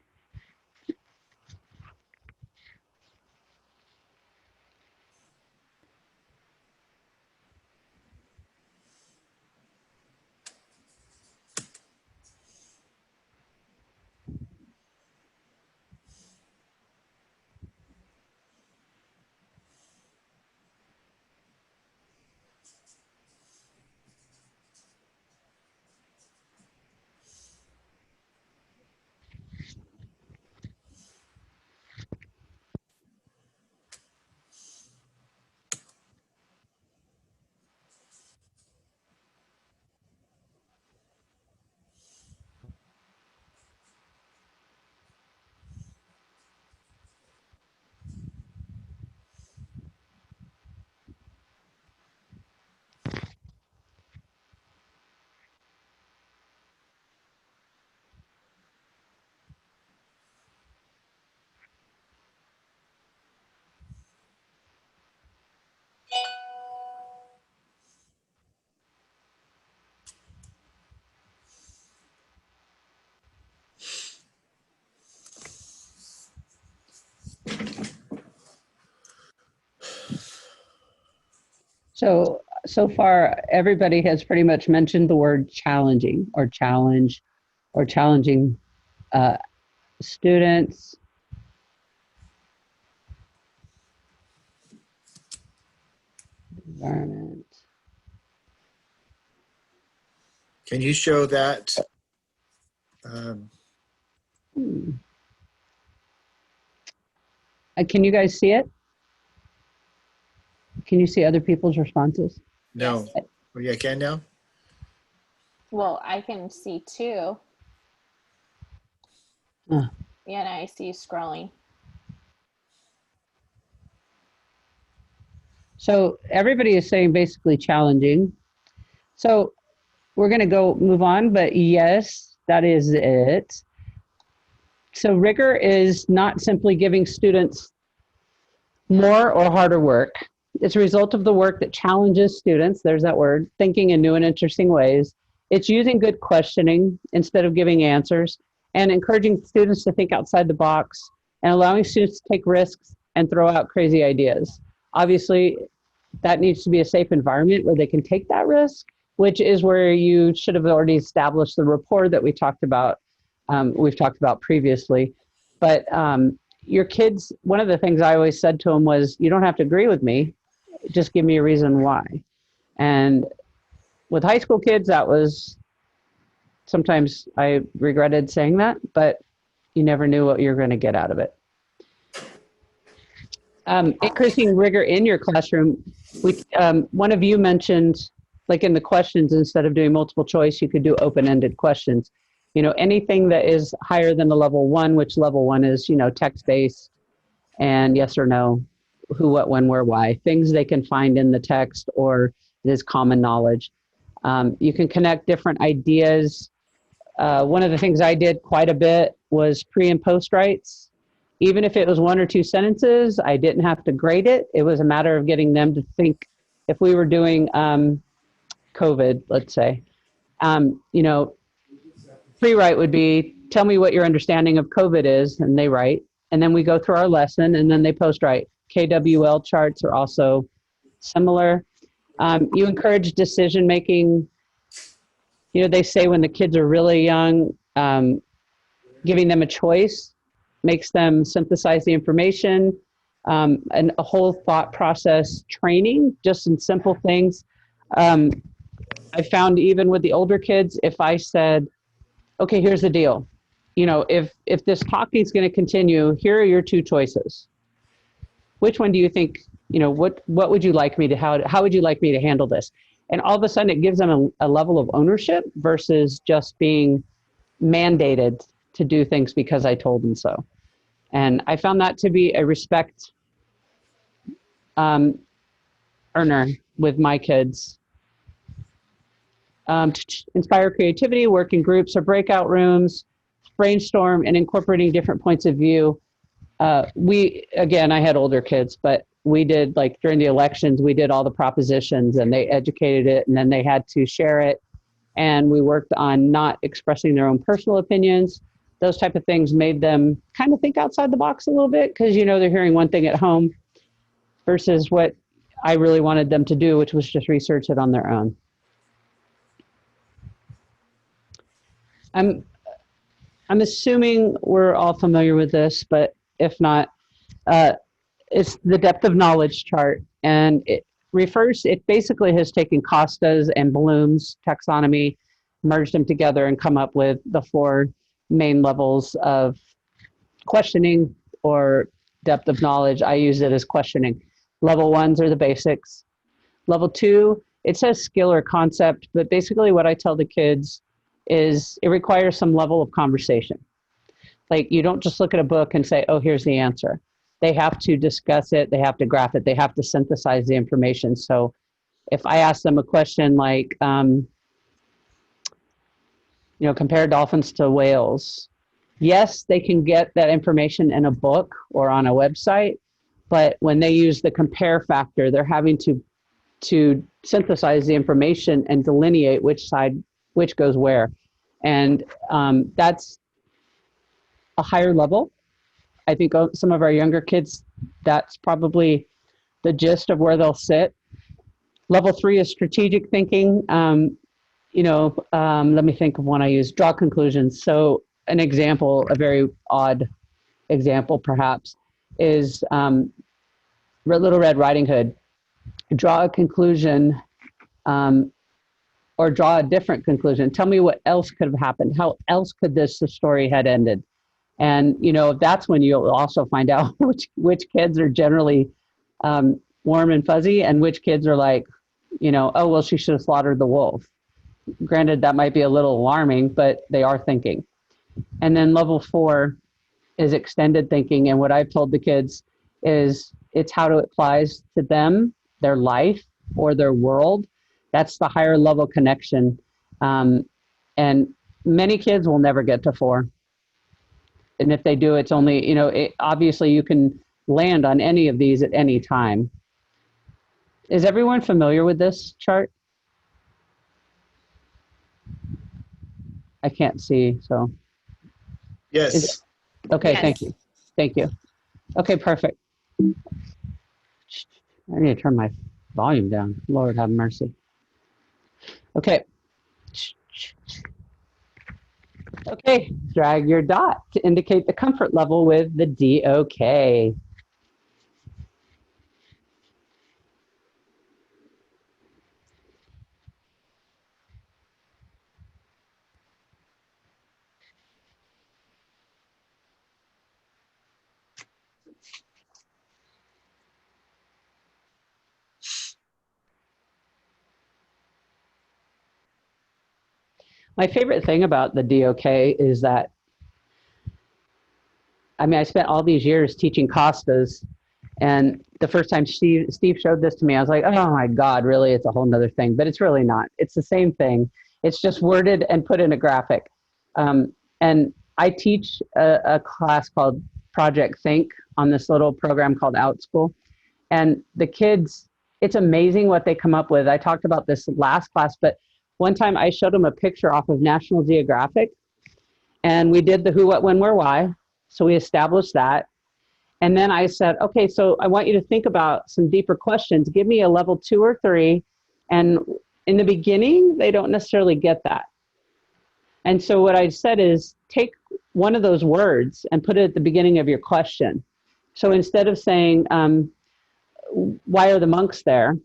So far, everybody has pretty much mentioned the word challenging or challenge or challenging Students. Environment. Can you show that? Can you guys see it? Can you see other people's responses? No. Yes. Oh, yeah, I can now? Well, I can see two. Huh. Yeah, and I see you scrolling. So everybody is saying basically challenging. So we're going to move on, but yes, that is it. So rigor is not simply giving students more or harder work. It's a result of the work that challenges students, there's that word, thinking in new and interesting ways. It's using good questioning instead of giving answers, and encouraging students to think outside the box, and allowing students to take risks and throw out crazy ideas. Obviously, that needs to be a safe environment where they can take that risk, which is where you should have already established the rapport that we talked about, we've talked about previously. But your kids, one of the things I always said to them was, you don't have to agree with me, just give me a reason why. And with high school kids, that was, sometimes I regretted saying that, but you never knew what you're going to get out of it. Increasing rigor in your classroom. One of you mentioned, like in the questions, instead of doing multiple choice, you could do open-ended questions. You know, anything that is higher than a level 1, which level 1 is, you know, text-based and yes or no, who, what, when, where, why, things they can find in the text or it is common knowledge. You can connect different ideas. One of the things I did quite a bit was pre and post writes. Even if it was 1 or 2 sentences, I didn't have to grade it. It was a matter of getting them to think. If we were doing COVID, let's say, you know, pre-write would be, tell me what your understanding of COVID is, and they write. And then we go through our lesson, and then they post-write. KWL charts are also similar. You encourage decision-making. You know, they say when the kids are really young, giving them a choice makes them synthesize the information, and a whole thought process training, just in simple things. I found even with the older kids, if I said, okay, here's the deal. You know, if this talking is going to continue, here are your 2 choices. Which one do you think, you know, what would you like me to, how would you like me to handle this? And all of a sudden it gives them a level of ownership versus just being mandated to do things because I told them so. And I found that to be a respect earner with my kids. Inspire creativity, work in groups or breakout rooms, brainstorm, and incorporating different points of view. Again, I had older kids, but we did, like during the elections, we did all the propositions and they educated it, and then they had to share it. And we worked on not expressing their own personal opinions. Those type of things made them kind of think outside the box a little bit, because, you know, they're hearing one thing at home versus what I really wanted them to do, which was just research it on their own. I'm assuming we're all familiar with this, but if not, it's the depth of knowledge chart. And it basically has taken Costa's and Bloom's taxonomy, merged them together and come up with the 4 main levels of questioning or depth of knowledge. I use it as questioning. Level 1s are the basics. Level 2, it says skill or concept, but basically what I tell the kids is it requires some level of conversation. Like, you don't just look at a book and say, oh, here's the answer. They have to discuss it. They have to graph it. They have to synthesize the information. So if I ask them a question like, you know, compare dolphins to whales. Yes, they can get that information in a book or on a website, but when they use the compare factor, they're having to synthesize the information and delineate which goes where. And that's a higher level. I think some of our younger kids, that's probably the gist of where they'll sit. Level 3 is strategic thinking. You know, let me think of one I use, draw conclusions. So an example, a very odd example perhaps, is Little Red Riding Hood. Draw a conclusion, or draw a different conclusion. Tell me what else could have happened. How else could the story had ended? And, you know, that's when you'll also find out which kids are generally warm and fuzzy, and which kids are like, you know, oh, well, she should have slaughtered the wolf. Granted, that might be a little alarming, but they are thinking. And then level 4 is extended thinking. And what I've told the kids is it's how it applies to them, their life, or their world. That's the higher level connection. And many kids will never get to 4. And if they do, it's only, you know, obviously you can land on any of these at any time. Is everyone familiar with this chart? I can't see, so. Yes. Okay, Yes. thank you. Thank you. Okay, perfect. I need to turn my volume down. Lord have mercy. Okay. Okay, drag your dot to indicate the comfort level with the DOK. My favorite thing about the DOK is that, I mean, I spent all these years teaching Costas, and the first time Steve showed this to me, I was like, oh my God, really? It's a whole nother thing, but it's really not. It's the same thing. It's just worded and put in a graphic. And I teach a class called Project Think on this little program called OutSchool. And the kids, it's amazing what they come up with. I talked about this last class, but one time I showed them a picture off of National Geographic, and we did the who, what, when, where, why. So we established that. And then I said, okay, so I want you to think about some deeper questions. Give me a level 2 or 3. And in the beginning, they don't necessarily get that. And so what I said is take one of those words and put it at the beginning of your question. So instead of saying, why are the monks there?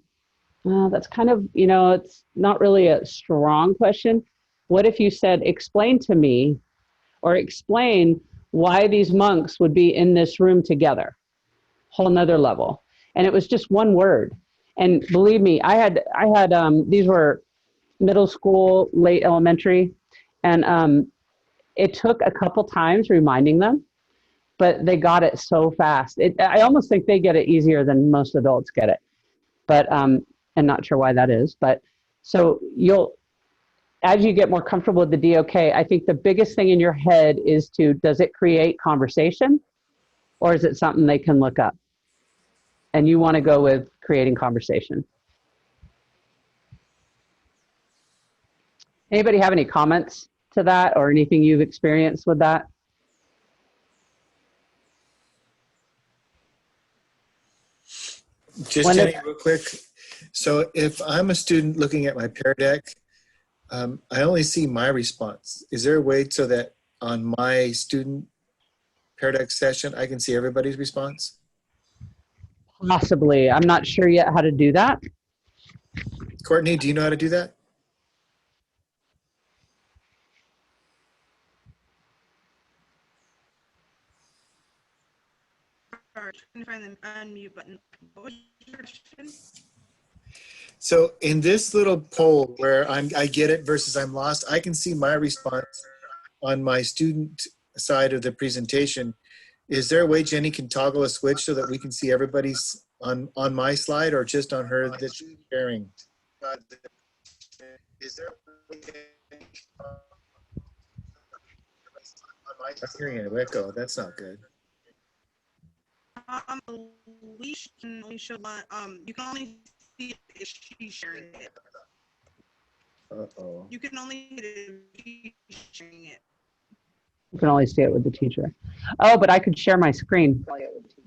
Well, that's kind of, you know, it's not really a strong question. What if you said, explain to me, or explain why these monks would be in this room together? Whole nother level. And it was just one word. And believe me, I had these were middle school, late elementary, and it took a couple times reminding them, but they got it so fast. I almost think they get it easier than most adults get it. But and not sure why that is. But so as you get more comfortable with the DOK, I think the biggest thing in your head is does it create conversation, or is it something they can look up? And you want to go with creating conversation. Anybody have any comments to that, or anything you've experienced with that? Just Jenny, real quick. So if I'm a student looking at my Pear Deck, I only see my response. Is there a way so that on my student Pear Deck session, I can see everybody's response? Possibly. I'm not sure yet how to do that. Courtney, do you know how to do that? Sorry, trying to find the unmute button. What was your question? So in this little poll where I get it versus I'm lost, I can see my response on my student side of the presentation. Is there a way Jenny can toggle a switch so that we can see everybody's on my slide, or just on her that she's sharing? Is there a way I'm hearing an echo. That's not good. Leash can only show one. You can only see if she's sharing it. Uh-oh. You can only see it if she's sharing it. You can only see it with the teacher. Oh, but I could share my screen.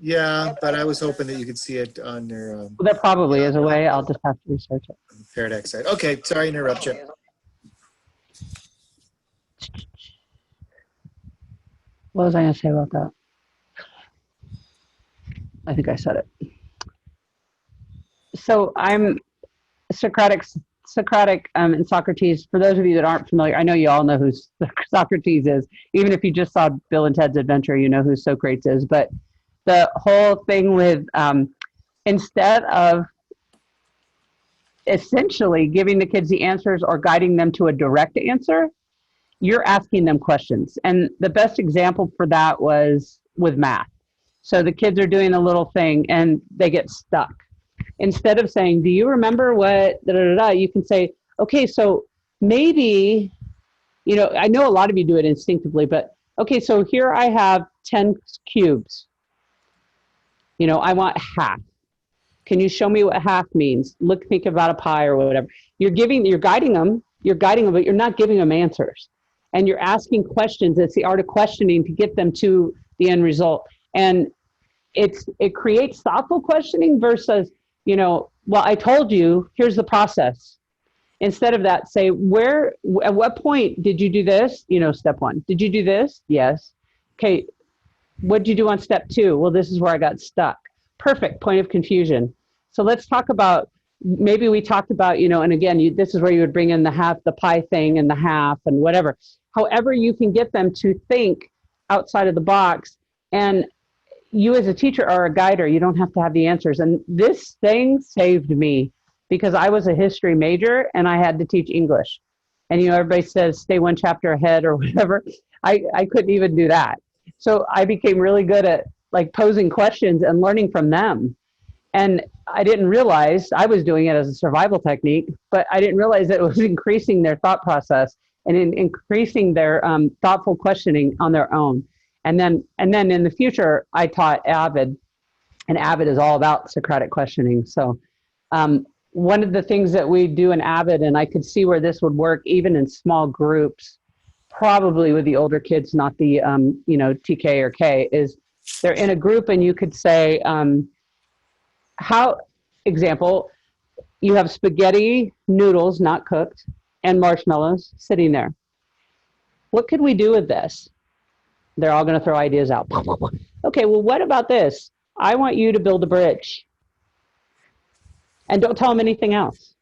Yeah, but I was hoping that you could see it on your Well, there probably is a way. I'll just have to research it. Pear Deck side. Okay, sorry to interrupt you. What was I going to say about that? I think I said it. So I'm Socratic and Socrates. For those of you that aren't familiar, I know you all know who Socrates is. Even if you just saw Bill and Ted's Adventure, you know who Socrates is. But the whole thing with instead of essentially giving the kids the answers or guiding them to a direct answer, you're asking them questions. And the best example for that was with math. So the kids are doing a little thing and they get stuck. Instead of saying, do you remember what, da, da, da, da, you can say, okay, so maybe, you know, I know a lot of you do it instinctively, but okay, so here I have 10 cubes. You know, I want half. Can you show me what half means? Think about a pie or whatever. You're guiding them, but you're not giving them answers. And you're asking questions. It's the art of questioning to get them to the end result. And it creates thoughtful questioning versus, you know, well, I told you, here's the process. Instead of that, say, at what point did you do this? You know, step one. Did you do this? Yes. Okay. What did you do on step two? Well, this is where I got stuck. Perfect. Point of confusion. So let's talk about, maybe we talked about, you know, and again, this is where you would bring in the pie thing and the half and whatever. However, you can get them to think outside of the box. And you as a teacher are a guider. You don't have to have the answers. And this thing saved me because I was a history major and I had to teach English. And, you know, everybody says stay one chapter ahead or whatever. I couldn't even do that. So I became really good at like posing questions and learning from them. And I didn't realize I was doing it as a survival technique, but I didn't realize that it was increasing their thought process and increasing their thoughtful questioning on their own. And then in the future, I taught AVID, and AVID is all about Socratic questioning. So one of the things that we do in AVID, and I could see where this would work even in small groups, probably with the older kids, not the you know, TK or K, is they're in a group and you could say, example, you have spaghetti noodles, not cooked, and marshmallows sitting there. What could we do with this? They're all going to throw ideas out. Okay, well, what about this? I want you to build a bridge. And don't tell them anything else.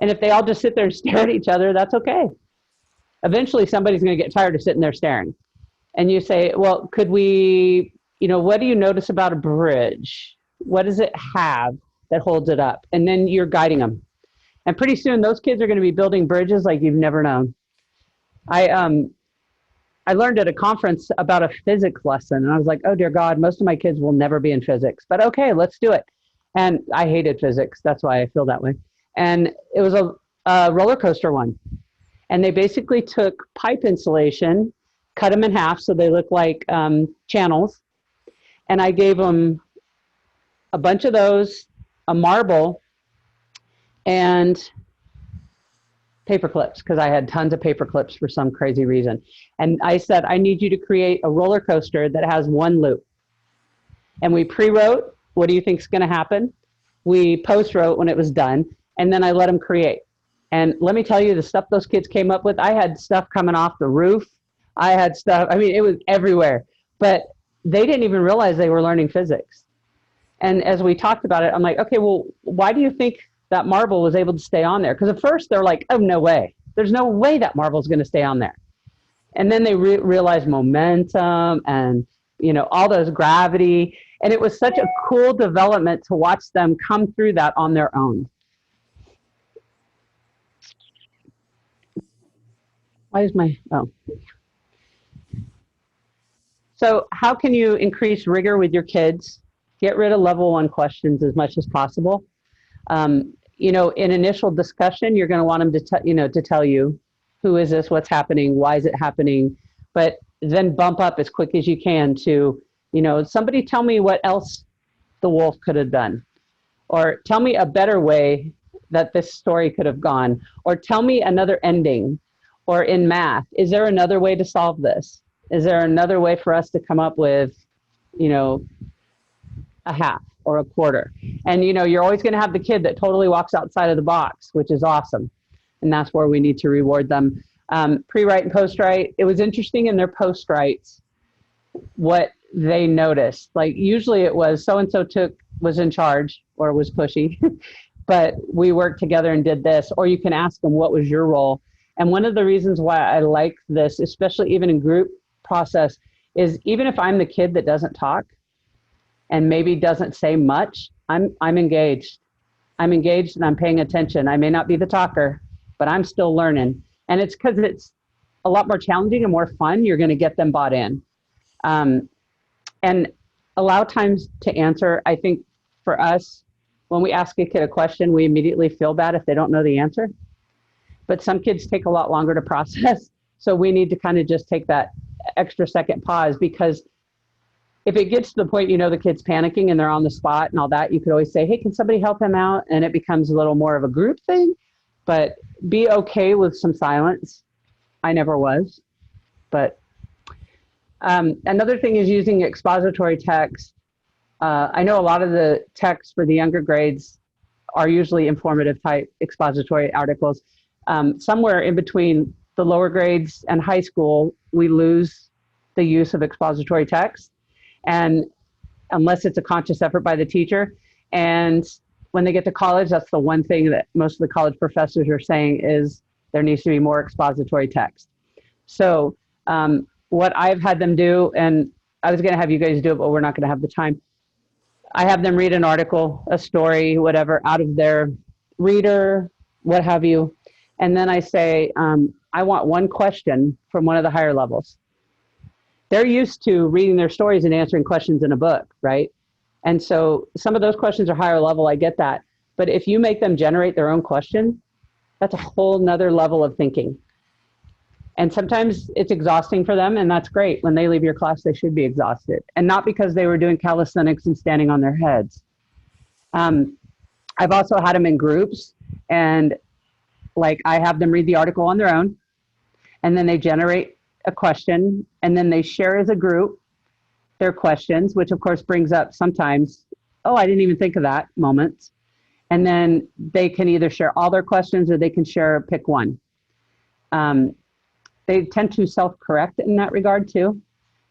And if they all just sit there and stare at each other, that's okay. Eventually, somebody's going to get tired of sitting there staring. And you say, well, could we, you know, what do you notice about a bridge? What does it have that holds it up? And then you're guiding them. And pretty soon, those kids are going to be building bridges like you've never known. I learned at a conference about a physics lesson, and I was like, oh, dear God, most of my kids will never be in physics. But okay, let's do it. And I hated physics. That's why I feel that way. And it was a roller coaster one. And they basically took pipe insulation, cut them in half so they look like channels. And I gave them a bunch of those, a marble, and paper clips, because I had tons of paper clips for some crazy reason. And I said, I need you to create a roller coaster that has one loop. And we pre-wrote, what do you think is going to happen? We post-wrote when it was done. And then I let them create. And let me tell you, the stuff those kids came up with, I had stuff coming off the roof. I had stuff, I mean, it was everywhere. But they didn't even realize they were learning physics. And as we talked about it, I'm like, okay, well, why do you think that marble was able to stay on there? Because at first they're like, oh, no way. There's no way that marble is going to stay on there. And then they realized momentum and, you know, all those gravity. And it was such a cool development to watch them come through that on their own. Why is oh. So how can you increase rigor with your kids? Get rid of level 1 questions as much as possible. You know, in initial discussion, you're going to want them to tell you, who is this, what's happening, why is it happening? But then bump up as quick as you can to, you know, somebody tell me what else the wolf could have done, or tell me a better way that this story could have gone, or tell me another ending, or in math, is there another way to solve this? Is there another way for us to come up with, you know, a half or a quarter? And, you know, you're always going to have the kid that totally walks outside of the box, which is awesome. And that's where we need to reward them. Pre-write and post-write. It was interesting in their post-writes. what they noticed. Like usually it was so-and-so was in charge or was pushy, but we worked together and did this. Or you can ask them, what was your role? And one of the reasons why I like this, especially even in group process, is even if I'm the kid that doesn't talk and maybe doesn't say much, I'm engaged. I'm engaged and I'm paying attention. I may not be the talker, but I'm still learning. And it's because it's a lot more challenging and more fun. You're going to get them bought in. And allow times to answer. I think for us, when we ask a kid a question, we immediately feel bad if they don't know the answer. But some kids take a lot longer to process. So we need to kind of just take that extra second pause, because if it gets to the point, the kid's panicking and they're on the spot and all that, you could always say, hey, can somebody help him out? And it becomes a little more of a group thing, but be okay with some silence. I never was, but another thing is using expository text. I know a lot of the texts for the younger grades are usually informative type expository articles. Somewhere in between the lower grades and high school, we lose the use of expository text, and unless it's a conscious effort by the teacher. And when they get to college, that's the one thing that most of the college professors are saying is there needs to be more expository text. So what I've had them do, and I was going to have you guys do it, but we're not going to have the time. I have them read an article, a story, whatever, out of their reader, what have you. And then I say, I want one question from one of the higher levels. They're used to reading their stories and answering questions in a book, right? And so some of those questions are higher level, I get that. But if you make them generate their own question, that's a whole nother level of thinking. And sometimes it's exhausting for them, and that's great. When they leave your class, they should be exhausted. And not because they were doing calisthenics and standing on their heads. I've also had them in groups, and like I have them read the article on their own, and then they generate a question, and then they share as a group their questions, which of course brings up sometimes, oh, I didn't even think of that moments. And then they can either share all their questions or they can pick one. They tend to self-correct in that regard too,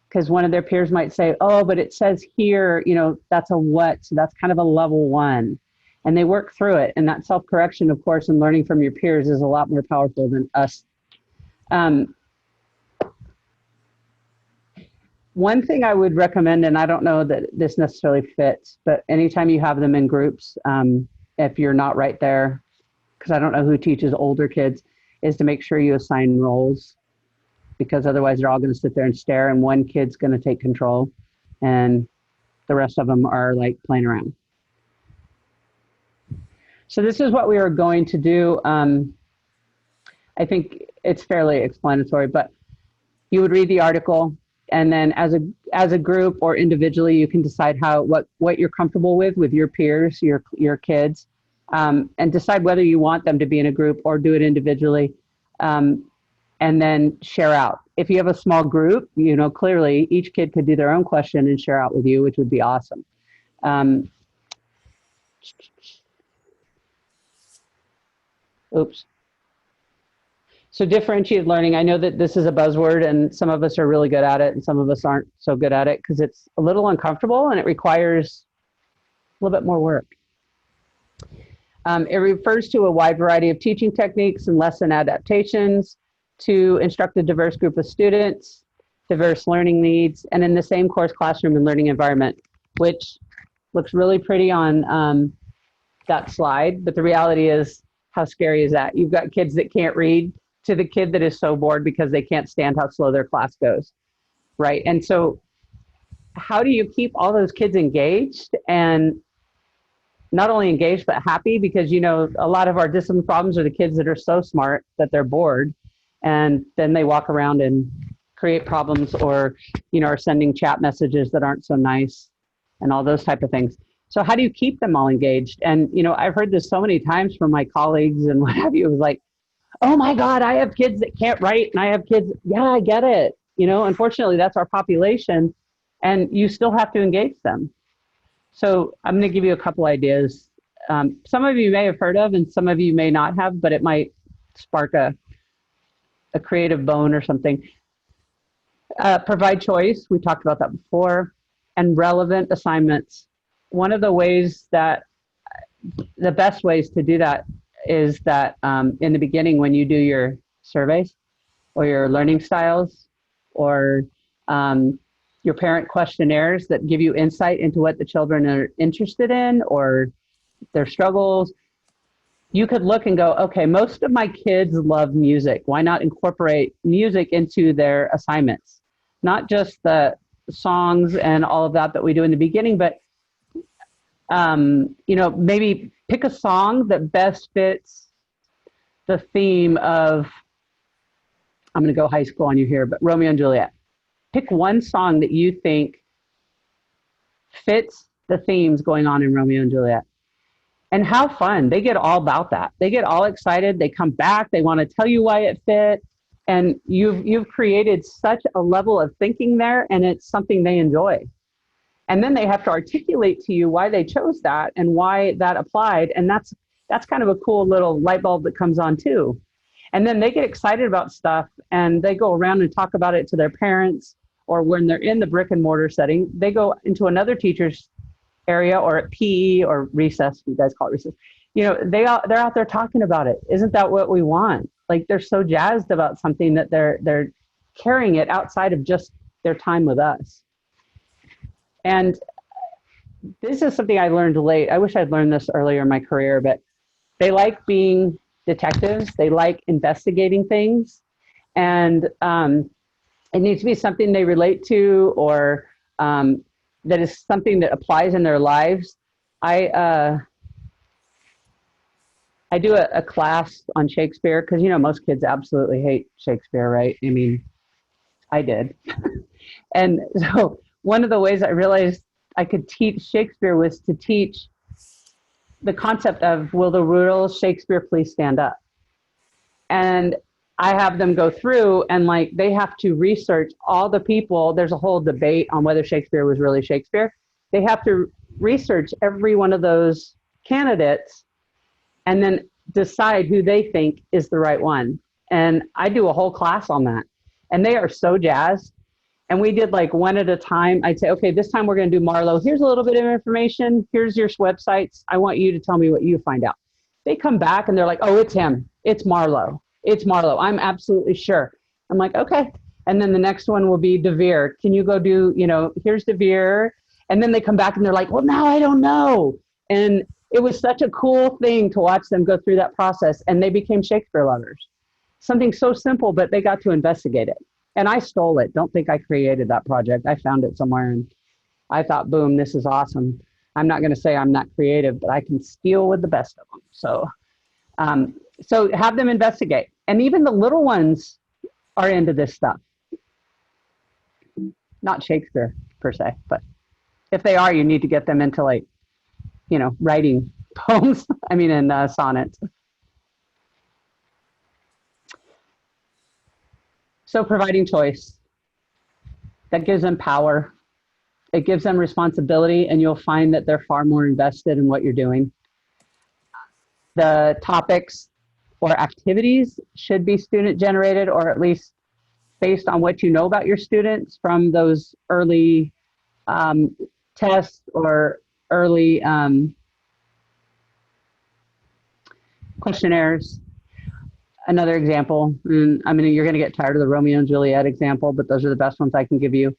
because one of their peers might say, oh, but it says here, that's a what, so that's kind of a level 1. And they work through it. And that self-correction, of course, and learning from your peers is a lot more powerful than us. One thing I would recommend, and I don't know that this necessarily fits, but anytime you have them in groups, if you're not right there, because I don't know who teaches older kids, is to make sure you assign roles, because otherwise they're all going to sit there and stare, and one kid's going to take control and the rest of them are like playing around. So this is what we are going to do. I think it's fairly explanatory, but you would read the article, and then as a group or individually, you can decide what you're comfortable with your peers, your kids, and decide whether you want them to be in a group or do it individually, and then share out. If you have a small group, clearly each kid could do their own question and share out with you, which would be awesome. Oops. So differentiated learning, I know that this is a buzzword and some of us are really good at it and some of us aren't so good at it because it's a little uncomfortable and it requires a little bit more work. It refers to a wide variety of teaching techniques and lesson adaptations to instruct a diverse group of students, diverse learning needs, and in the same course, classroom, and learning environment, which looks really pretty on that slide. But the reality is, how scary is that? You've got kids that can't read to the kid that is so bored because they can't stand how slow their class goes, right? And so how do you keep all those kids engaged and not only engaged, but happy? Because, a lot of our discipline problems are the kids that are so smart that they're bored. And then they walk around and create problems or, are sending chat messages that aren't so nice and all those type of things. So how do you keep them all engaged? And, I've heard this so many times from my colleagues and what have you. It was like, oh my God, I have kids that can't write and I have kids. Yeah, I get it. Unfortunately, that's our population and you still have to engage them. So I'm going to give you a couple ideas. Some of you may have heard of and some of you may not have, but it might spark a creative bone or something. Provide choice. We talked about that before. And relevant assignments. One of the ways that, the best ways to do that is that in the beginning, when you do your surveys or your learning styles or your parent questionnaires that give you insight into what the children are interested in or their struggles, you could look and go, okay, most of my kids love music. Why not incorporate music into their assignments? Not just the songs and all of that we do in the beginning, but maybe pick a song that best fits the theme of, I'm going to go high school on you here, but Romeo and Juliet. Pick one song that you think fits the themes going on in Romeo and Juliet. And how fun. They get all about that. They get all excited. They come back. They want to tell you why it fit. And you've created such a level of thinking there, and it's something they enjoy. And then they have to articulate to you why they chose that and why that applied. And that's kind of a cool little light bulb that comes on too. And then they get excited about stuff and they go around and talk about it to their parents, or when they're in the brick and mortar setting, they go into another teacher's area or at PE or recess, you guys call it recess. They're out there talking about it. Isn't that what we want? Like, they're so jazzed about something that they're carrying it outside of just their time with us. And this is something I learned late. I wish I'd learned this earlier in my career, but they like being detectives. They like investigating things. And it needs to be something they relate to, or that is something that applies in their lives. I do a class on Shakespeare because, most kids absolutely hate Shakespeare, right? I mean, I did. And so one of the ways I realized I could teach Shakespeare was to teach the concept of, will the real Shakespeare please stand up? And I have them go through and they have to research all the people. There's a whole debate on whether Shakespeare was really Shakespeare. They have to research every one of those candidates and then decide who they think is the right one. And I do a whole class on that. And they are so jazzed. And we did one at a time. I'd say, okay, this time we're going to do Marlowe. Here's a little bit of information. Here's your websites. I want you to tell me what you find out. They come back and they're like, oh, it's him. It's Marlowe. It's Marlowe. I'm absolutely sure. I'm like, okay. And then the next one will be De Vere. Can you go do, here's De Vere. And then they come back and they're like, well, now I don't know. And it was such a cool thing to watch them go through that process. And they became Shakespeare lovers. Something so simple, but they got to investigate it. And I stole it. Don't think I created that project. I found it somewhere and I thought, boom, this is awesome. I'm not going to say I'm not creative, but I can steal with the best of them. So have them investigate. And even the little ones are into this stuff. Not Shakespeare per se, but if they are, you need to get them into writing poems, and sonnets. So providing choice, that gives them power. It gives them responsibility, and you'll find that they're far more invested in what you're doing. The topics or activities should be student generated, or at least based on what you know about your students from those early tests or early questionnaires. Another example, you're going to get tired of the Romeo and Juliet example, but those are the best ones I can give you.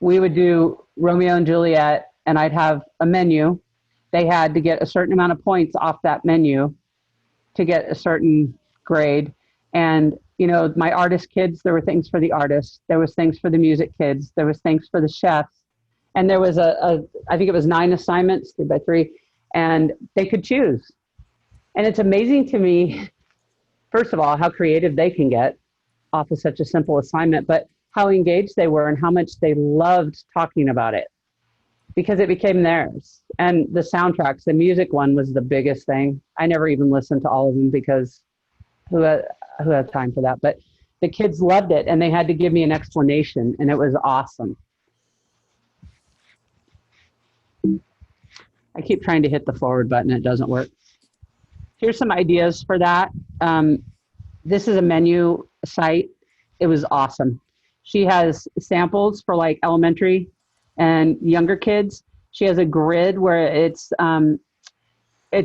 We would do Romeo and Juliet, and I'd have a menu. They had to get a certain amount of points off that menu to get a certain grade. And, my artist kids, there were things for the artists. There was things for the music kids. There was things for the chefs. And there was I think it was 9 assignments, 3 by 3, and they could choose. And it's amazing to me, first of all, how creative they can get off of such a simple assignment, but how engaged they were and how much they loved talking about it because it became theirs. And the soundtracks, the music one was the biggest thing. I never even listened to all of them because who had time for that? But the kids loved it and they had to give me an explanation, and it was awesome. I keep trying to hit the forward button. It doesn't work. Here's some ideas for that. This is a menu site. It was awesome. She has samples for like elementary and younger kids. She has a grid where it's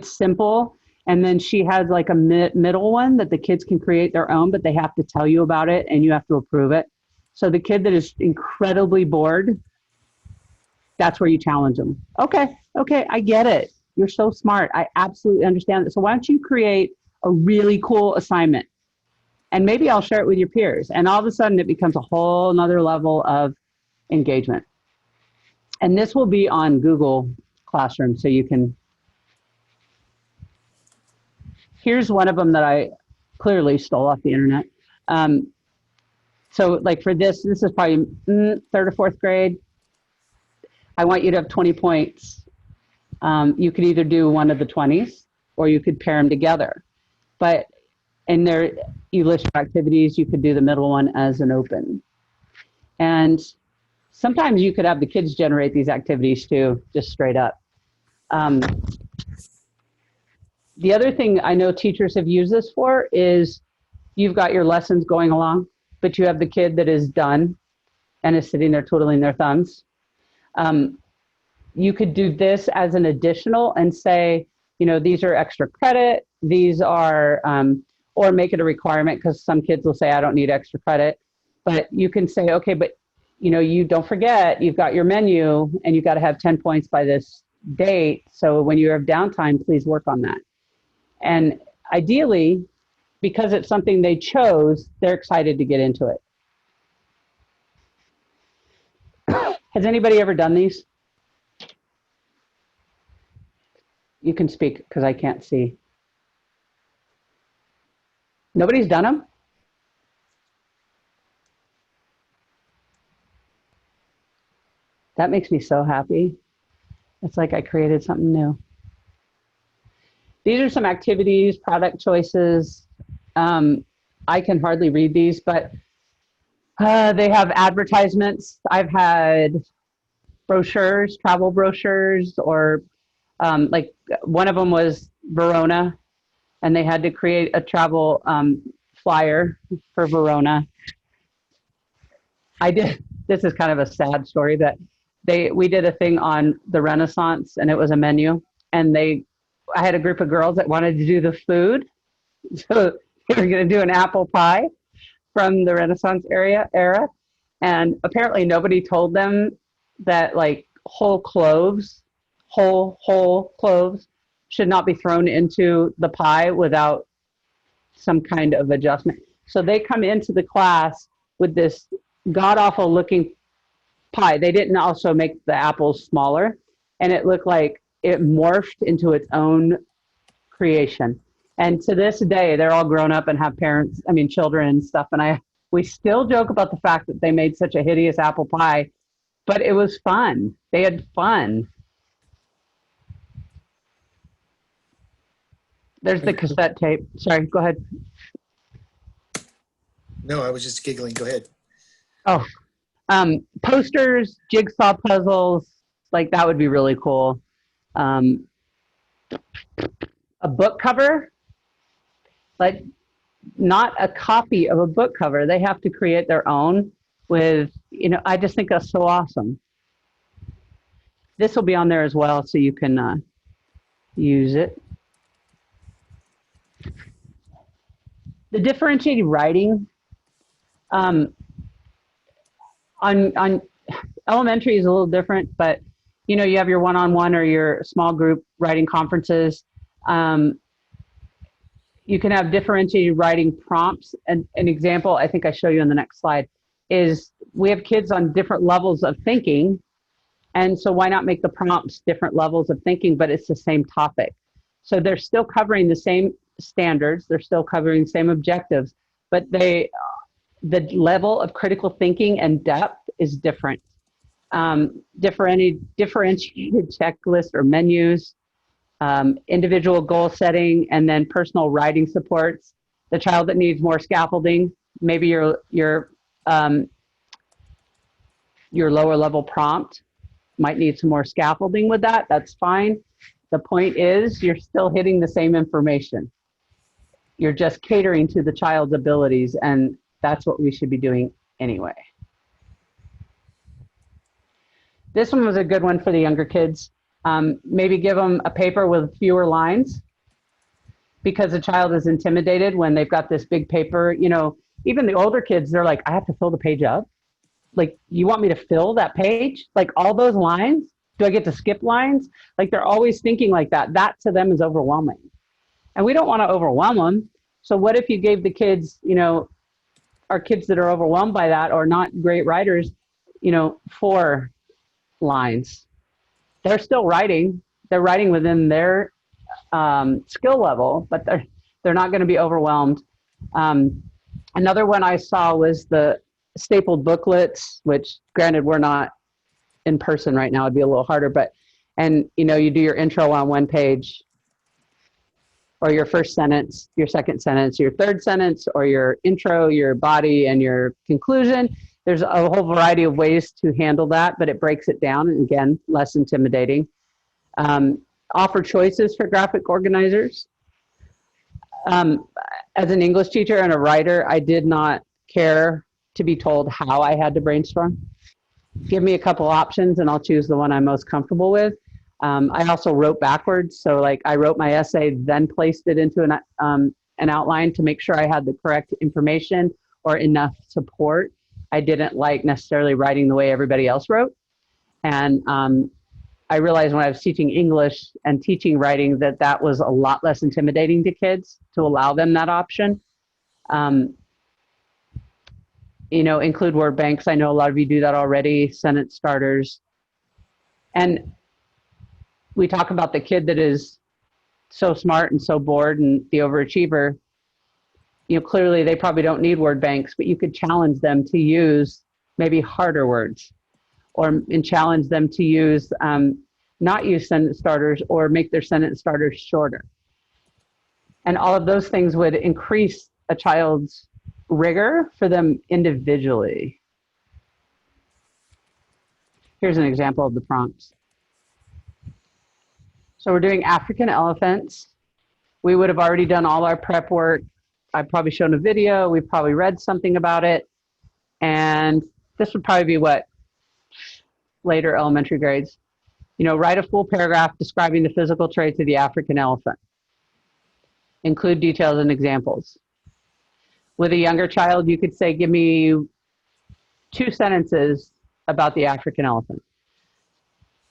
simple, and then she has like a middle one that the kids can create their own, but they have to tell you about it and you have to approve it. So the kid that is incredibly bored, that's where you challenge them. Okay, I get it. You're so smart. I absolutely understand it. So why don't you create a really cool assignment? And maybe I'll share it with your peers. And all of a sudden it becomes a whole nother level of engagement. And this will be on Google Classroom, so you can. Here's one of them that I clearly stole off the internet. So like for this is probably third or fourth grade. I want you to have 20 points. You could either do one of the 20s or you could pair them together. But in there, you list your activities. You could do the middle one as an open. And sometimes you could have the kids generate these activities too, just straight up. The other thing I know teachers have used this for is you've got your lessons going along, but you have the kid that is done and is sitting there twiddling their thumbs. You could do this as an additional and say, you know, these are extra credit. These are, or make it a requirement, because some kids will say, I don't need extra credit. But you can say, okay, but you know, you don't forget, you've got your menu and you've got to have 10 points by this date. So when you have downtime, please work on that. And ideally, because it's something they chose, they're excited to get into it. Has anybody ever done these? You can speak because I can't see. Nobody's done them? That makes me so happy. It's like I created something new. These are some activities, product choices. I can hardly read these, but they have advertisements. I've had brochures, travel brochures, or like one of them was Verona, and they had to create a travel flyer for Verona. This is kind of a sad story, that we did a thing on the Renaissance, and it was a menu, and I had a group of girls that wanted to do the food. So they were going to do an apple pie from the Renaissance era. And apparently nobody told them that like whole cloves should not be thrown into the pie without some kind of adjustment. So they come into the class with this god-awful looking pie. They didn't also make the apples smaller, and it looked like it morphed into its own creation. And to this day, they're all grown up and have children and stuff. And we still joke about the fact that they made such a hideous apple pie, but it was fun. They had fun. There's the cassette tape. Sorry, go ahead. No, I was just giggling. Go ahead. Oh, posters, jigsaw puzzles, like that would be really cool. A book cover, like not a copy of a book cover. They have to create their own with, I just think that's so awesome. This will be on there as well, so you can use it. The differentiated writing on elementary is a little different, but you have your one-on-one or your small group writing conferences. You can have differentiated writing prompts. And an example, I think I show you on the next slide, is we have kids on different levels of thinking. And so why not make the prompts different levels of thinking, but it's the same topic. So they're still covering the same standards. They're still covering the same objectives, but the level of critical thinking and depth is different. Differentiated checklists or menus, individual goal setting, and then personal writing supports. The child that needs more scaffolding, maybe your lower level prompt might need some more scaffolding with that. That's fine. The point is you're still hitting the same information. You're just catering to the child's abilities, and that's what we should be doing anyway. This one was a good one for the younger kids. Maybe give them a paper with fewer lines, because a child is intimidated when they've got this big paper. You know, even the older kids, they're like, I have to fill the page up. Like, you want me to fill that page? Like, all those lines? Do I get to skip lines? Like, they're always thinking like that. That to them is overwhelming. And we don't want to overwhelm them. So what if you gave the kids, you know, our kids that are overwhelmed by that or not great writers, you know, 4 lines? They're still writing. They're writing within their skill level, but they're not going to be overwhelmed. Another one I saw was the stapled booklets, which granted we're not in person right now, it'd be a little harder, but, and you know, you do your intro on one page, or your first sentence, your second sentence, your third sentence, or your intro, your body, and your conclusion. There's a whole variety of ways to handle that, but it breaks it down, and again, less intimidating. Offer choices for graphic organizers. As an English teacher and a writer, I did not care to be told how I had to brainstorm. Give me a couple options and I'll choose the one I'm most comfortable with. I also wrote backwards. So like I wrote my essay, then placed it into an outline to make sure I had the correct information or enough support. I didn't like necessarily writing the way everybody else wrote. And I realized when I was teaching English and teaching writing that that was a lot less intimidating to kids to allow them that option. You know, include word banks. I know a lot of you do that already, sentence starters. And we talk about the kid that is so smart and so bored and the overachiever. You know, clearly they probably don't need word banks, but you could challenge them to use maybe harder words, and challenge them to use, not use sentence starters or make their sentence starters shorter. And all of those things would increase a child's rigor for them individually. Here's an example of the prompts. So we're doing African elephants. We would have already done all our prep work. I've probably shown a video. We've probably read something about it. And this would probably be what later elementary grades. You know, write a full paragraph describing the physical traits of the African elephant. Include details and examples. With a younger child, you could say, give me 2 sentences about the African elephant.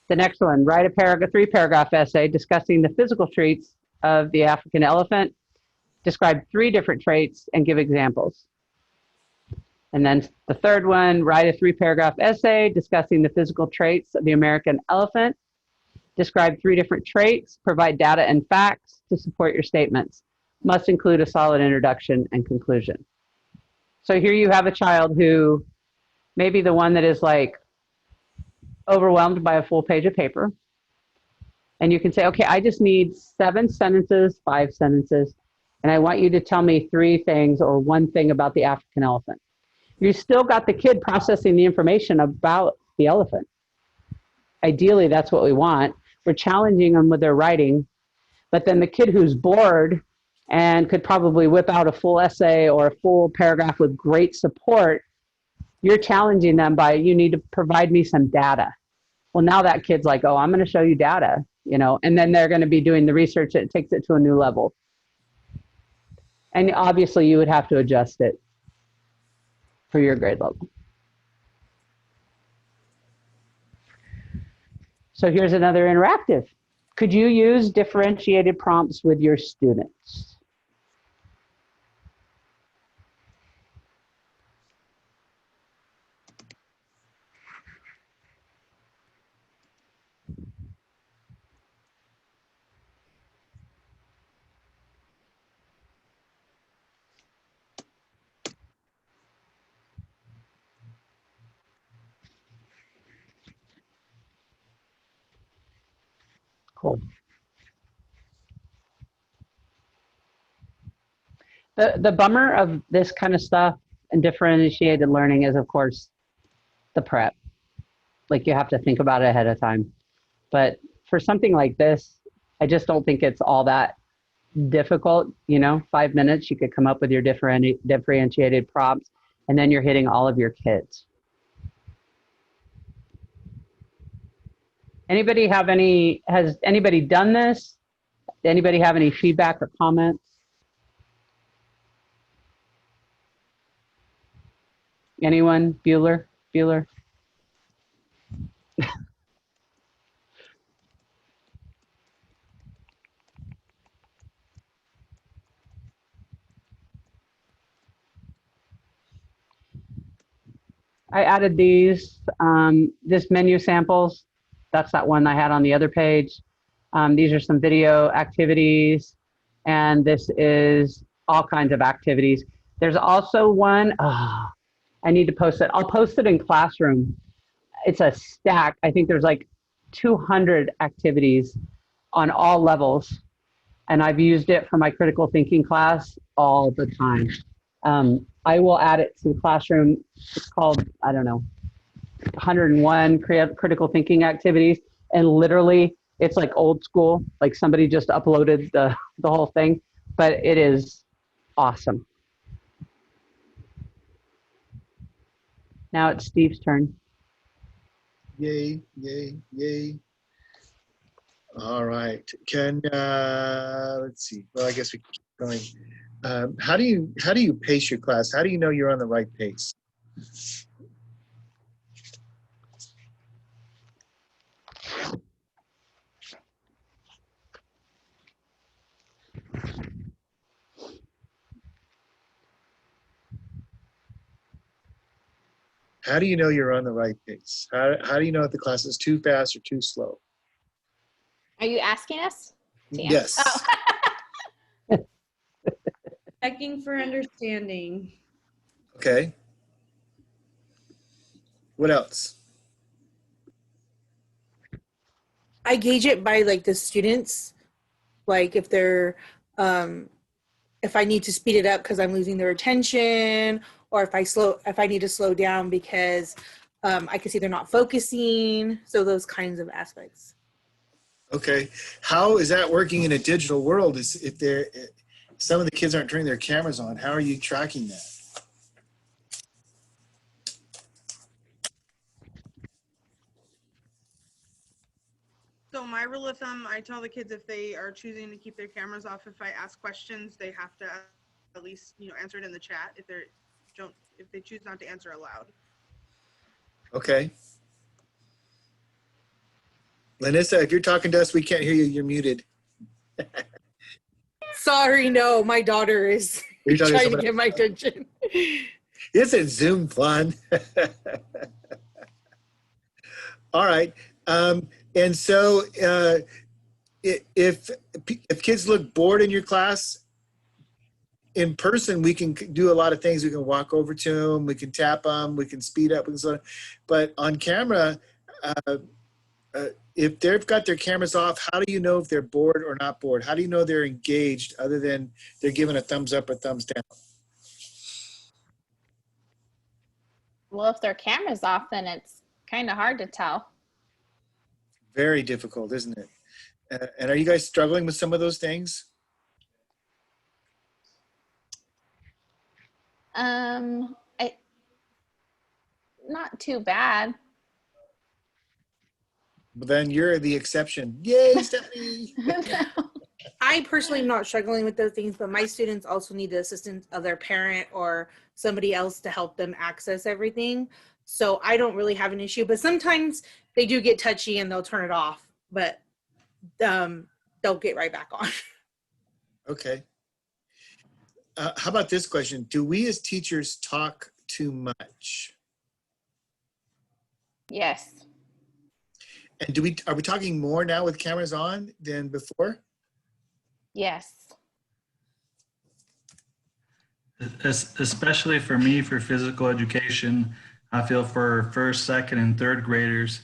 The next one, write a 3-paragraph essay discussing the physical traits of the African elephant. Describe 3 different traits and give examples. And then the third one, write a 3-paragraph essay discussing the physical traits of the American elephant. Describe 3 different traits, provide data and facts to support your statements. Must include a solid introduction and conclusion. So here you have a child who may be the one that is like overwhelmed by a full page of paper. And you can say, okay, I just need 7 sentences, 5 sentences, and I want you to tell me 3 things or 1 thing about the African elephant. You still got the kid processing the information about the elephant. Ideally, that's what we want. We're challenging them with their writing, but then the kid who's bored and could probably whip out a full essay or a full paragraph with great support, you're challenging them by, you need to provide me some data. Well, now that kid's like, oh, I'm going to show you data, you know, and then they're going to be doing the research that takes it to a new level. And obviously you would have to adjust it for your grade level. So here's another interactive. Could you use differentiated prompts with your students? Cool. The bummer of this kind of stuff and differentiated learning is, of course, the prep. Like, you have to think about it ahead of time. But for something like this, I just don't think it's all that difficult. You know, 5 minutes, you could come up with your differentiated prompts. and then you're hitting all of your kids. Anybody have any, has anybody done this? Anybody have any feedback or comments? Anyone? Bueller? Bueller? I added these, this menu samples. That's that one I had on the other page. These are some video activities, and this is all kinds of activities. There's also one, I need to post it. I'll post it in Classroom. It's a stack. I think there's like 200 activities on all levels, and I've used it for my critical thinking class all the time. I will add it to the Classroom. It's called, I don't know, 101 critical thinking activities. And literally, it's like old school, like somebody just uploaded the whole thing, but it is awesome. Now it's Steve's turn. Yay, yay, yay. All right. Let's see. Well, I guess we keep going. How do you pace your class? How do you know you're on the right pace? How do you know you're on the right pace? How do you know if the class is too fast or too slow? Are you asking us? Yes. Oh. Checking for understanding. Okay. What else? I gauge it by like the students, like if they're, if I need to speed it up because I'm losing their attention, or if I need to slow down because I can see they're not focusing. So those kinds of aspects. Okay. How is that working in a digital world? Is if some of the kids aren't turning their cameras on, how are you tracking that? So my rule of thumb, I tell the kids if they are choosing to keep their cameras off, if I ask questions, they have to at least, answer it in the chat if they choose not to answer aloud. Okay. Lanissa, if you're talking to us, we can't hear you. You're muted. Sorry, no, my daughter is You're talking trying to somebody get my attention. Isn't Zoom fun? All right. And so if kids look bored in your class, in person, we can do a lot of things. We can walk over to them, we can tap them, we can speed up, and so on. But on camera, if they've got their cameras off, how do you know if they're bored or not bored? How do you know they're engaged other than they're giving a thumbs up or thumbs down? Well, if their camera's off, then it's kind of hard to tell. Very difficult, isn't it? And are you guys struggling with some of those things? Not too bad. But then you're the exception. Yay, Stephanie! I personally am not struggling with those things, but my students also need the assistance of their parent or somebody else to help them access everything. So I don't really have an issue, but sometimes they do get touchy and they'll turn it off, but they'll get right back on. Okay. How about this question? Do we as teachers talk too much? Yes. And are we talking more now with cameras on than before? Yes. Especially for me, for physical education, I feel for first, second, and third graders,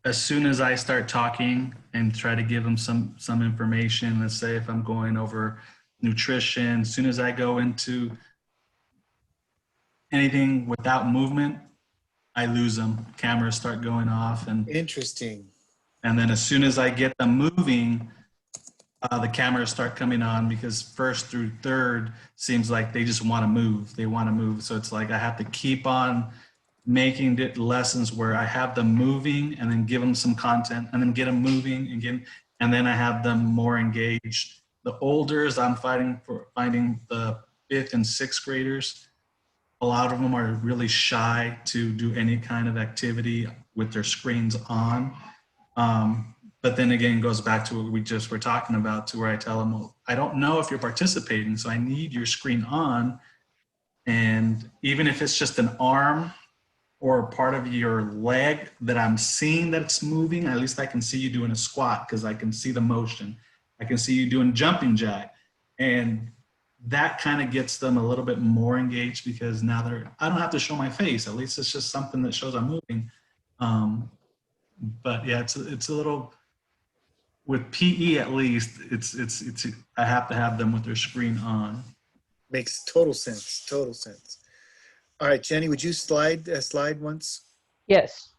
as soon as I start talking and try to give them some information, let's say if I'm going over nutrition, as soon as I go into anything without movement, I lose them. Cameras start going off, and Interesting. then as soon as I get them moving, the cameras start coming on, because first through third seems like they just want to move. They want to move. So it's like I have to keep on making it lessons where I have them moving and then give them some content and then get them moving again. And then I have them more engaged. The olders, I'm finding the 5th and 6th graders, a lot of them are really shy to do any kind of activity with their screens on. But then again, it goes back to what we just were talking about, to where I tell them, well, I don't know if you're participating, so I need your screen on. And even if it's just an arm or part of your leg that I'm seeing that it's moving, at least I can see you doing a squat because I can see the motion. I can see you doing jumping jack. And that kind of gets them a little bit more engaged, because now I don't have to show my face. At least it's just something that shows I'm moving. But yeah, it's a little, with PE at least, it's I have to have them with their screen on. Makes total sense. Total sense. All right, Jenny, would you slide once? Yes.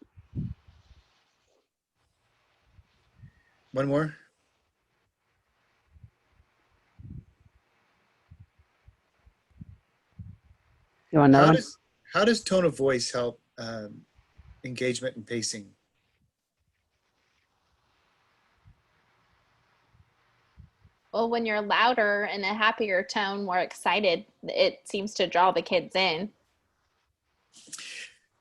One more. You want another one? How does tone of voice help engagement and pacing? Well, when you're louder and a happier tone, more excited, it seems to draw the kids in.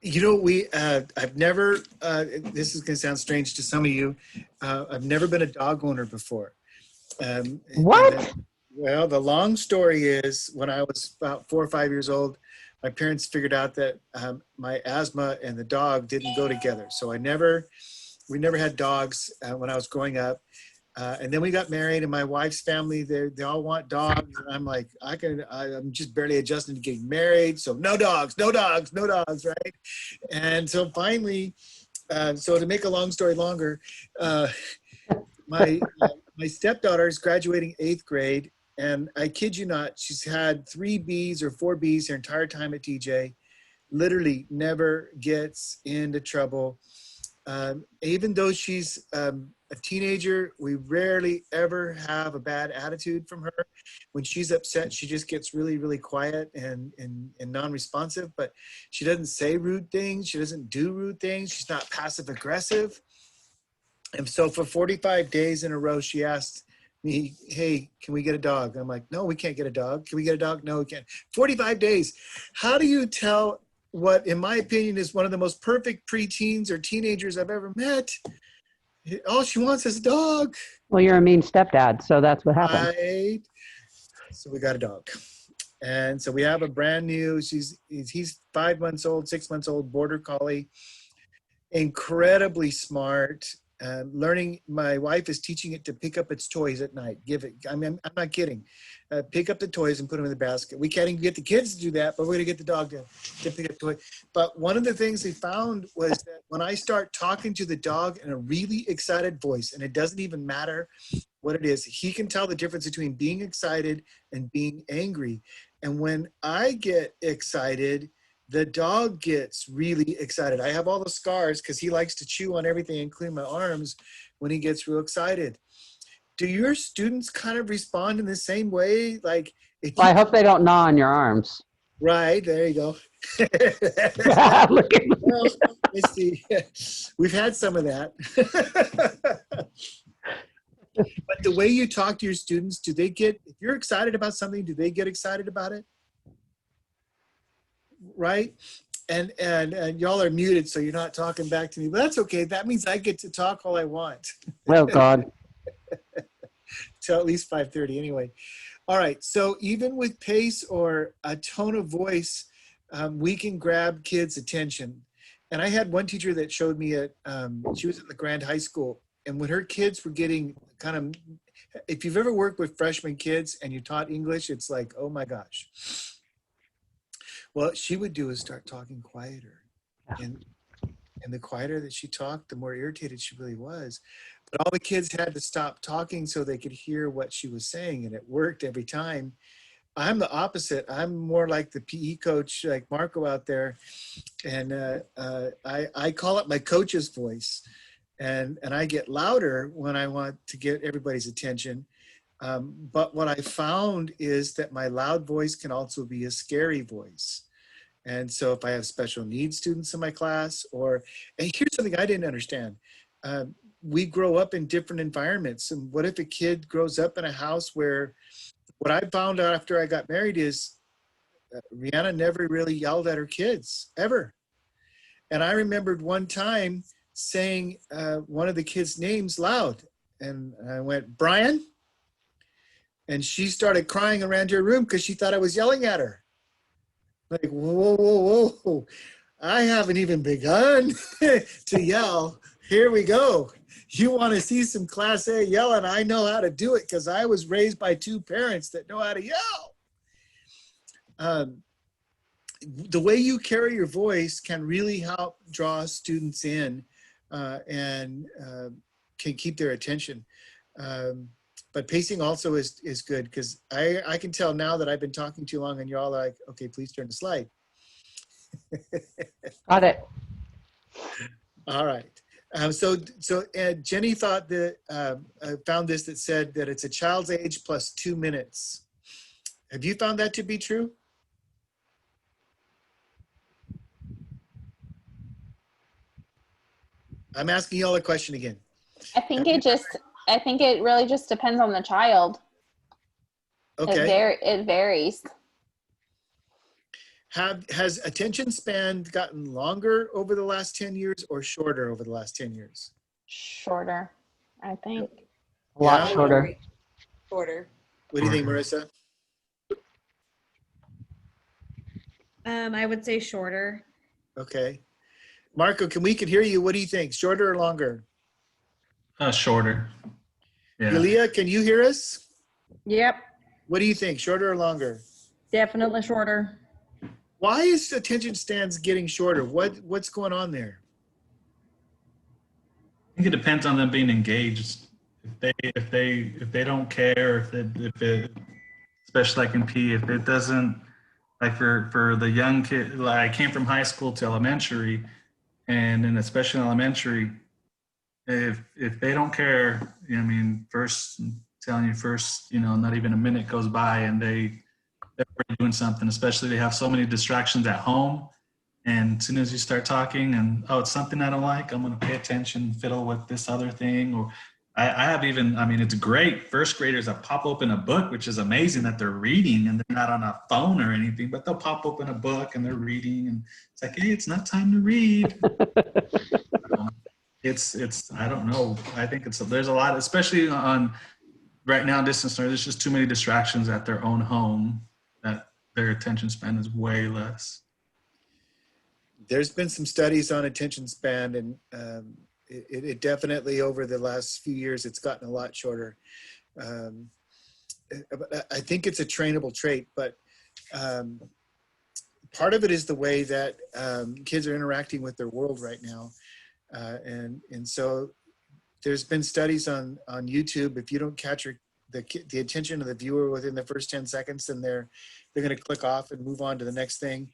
You know, I've never, this is going to sound strange to some of you, I've never been a dog owner before. What? Well, the long story is, when I was about 4 or 5 years old, my parents figured out that my asthma and the dog didn't go together. So we never had dogs when I was growing up. And then we got married, and my wife's family, they all want dogs. And I'm like, I'm just barely adjusting to getting married. So no dogs, right? And so finally, so to make a long story longer, my stepdaughter is graduating 8th grade. And I kid you not, she's had 3 Bs or 4 Bs her entire time at TJ, literally never gets into trouble. Even though she's a teenager, we rarely ever have a bad attitude from her. When she's upset, she just gets really, really quiet and non-responsive, but she doesn't say rude things. She doesn't do rude things. She's not passive aggressive. And so for 45 days in a row, she asked me, hey, can we get a dog? I'm like, no, we can't get a dog. Can we get a dog? No, we can't. 45 days. How do you tell what, in my opinion, is one of the most perfect preteens or teenagers I've ever met? All she wants is a dog. Well, you're a mean stepdad, so that's what happened. Right. So we got a dog. And so we have a brand new, he's 5 months old, 6 months old, border collie, incredibly smart. Learning, my wife is teaching it to pick up its toys at night. I mean, I'm not kidding. Pick up the toys and put them in the basket. We can't even get the kids to do that, but we're gonna get the dog to pick up toys. But one of the things they found was that when I start talking to the dog in a really excited voice, and it doesn't even matter what it is, he can tell the difference between being excited and being angry. And when I get excited, the dog gets really excited. I have all the scars because he likes to chew on everything, including my arms, when he gets real excited. Do your students kind of respond in the same way? Like, Well, I hope they don't gnaw on your arms. Right, there you go. Look at me. Well, let's see. We've had some of that. But the way you talk to your students, do they get, if you're excited about something, do they get excited about it? Right? And y'all are muted, so you're not talking back to me. But that's okay. That means I get to talk all I want. Well, God. Till at least 5:30 anyway. All right. So even with pace or a tone of voice, we can grab kids' attention. And I had one teacher that showed me she was in the Grand High School. And when her kids were getting kind of, if you've ever worked with freshman kids and you taught English, it's like, oh my gosh. What she would do is start talking quieter. And the quieter that she talked, the more irritated she really was. But all the kids had to stop talking so they could hear what she was saying, and it worked every time. I'm the opposite. I'm more like the PE coach, like Marco out there, and I call it my coach's voice, and I get louder when I want to get everybody's attention. But what I found is that my loud voice can also be a scary voice. And so if I have special needs students in my class, and here's something I didn't understand. We grow up in different environments. And what if a kid grows up in a house where, what I found out after I got married is Rihanna never really yelled at her kids, ever. And I remembered one time saying one of the kids' names loud. And I went, Brian. And she started crying around her room because she thought I was yelling at her. Like, whoa, whoa, whoa. I haven't even begun to yell. Here we go. You want to see some class A yelling? I know how to do it because I was raised by two parents that know how to yell. The way you carry your voice can really help draw students in and can keep their attention. But pacing also is good because I can tell now that I've been talking too long and you're all like, okay, please turn the slide. Got it. All right. So Jenny thought that, found this that said that it's a child's age plus 2 minutes. Have you found that to be true? I'm asking y'all a question again. I think it really just depends on the child. Okay. It varies. Has attention span gotten longer over the last 10 years or shorter over the last 10 years? Shorter, I think. A lot Yeah? shorter. Shorter. What do you think, Marissa? I would say shorter. Okay. Marco, can hear you. What do you think? Shorter or longer? Shorter. Yeah. Yulia, can you hear us? Yep, What do you think? Shorter or longer? definitely shorter. Why is attention spans getting shorter? What's going on there? I think it depends on them being engaged. If they don't care, if it especially like in P, if it doesn't, like for the young kid, like I came from high school to elementary, and then especially in elementary, if they don't care, I mean, not even a minute goes by and they're already doing something, especially they have so many distractions at home. And as soon as you start talking and, oh, it's something I don't like, I'm going to pay attention, fiddle with this other thing. Or I have even, I mean, it's great. First graders that pop open a book, which is amazing that they're reading and they're not on a phone or anything, but they'll pop open a book and they're reading. And it's like, hey, it's not time to read. I don't know. I think there's a lot, especially on right now, distance learning, there's just too many distractions at their own home that their attention span is way less. There's been some studies on attention span, and it definitely over the last few years, it's gotten a lot shorter. I think it's a trainable trait, but part of it is the way that kids are interacting with their world right now. And so there's been studies on YouTube. If you don't catch the attention of the viewer within the first 10 seconds, then they're going to click off and move on to the next thing.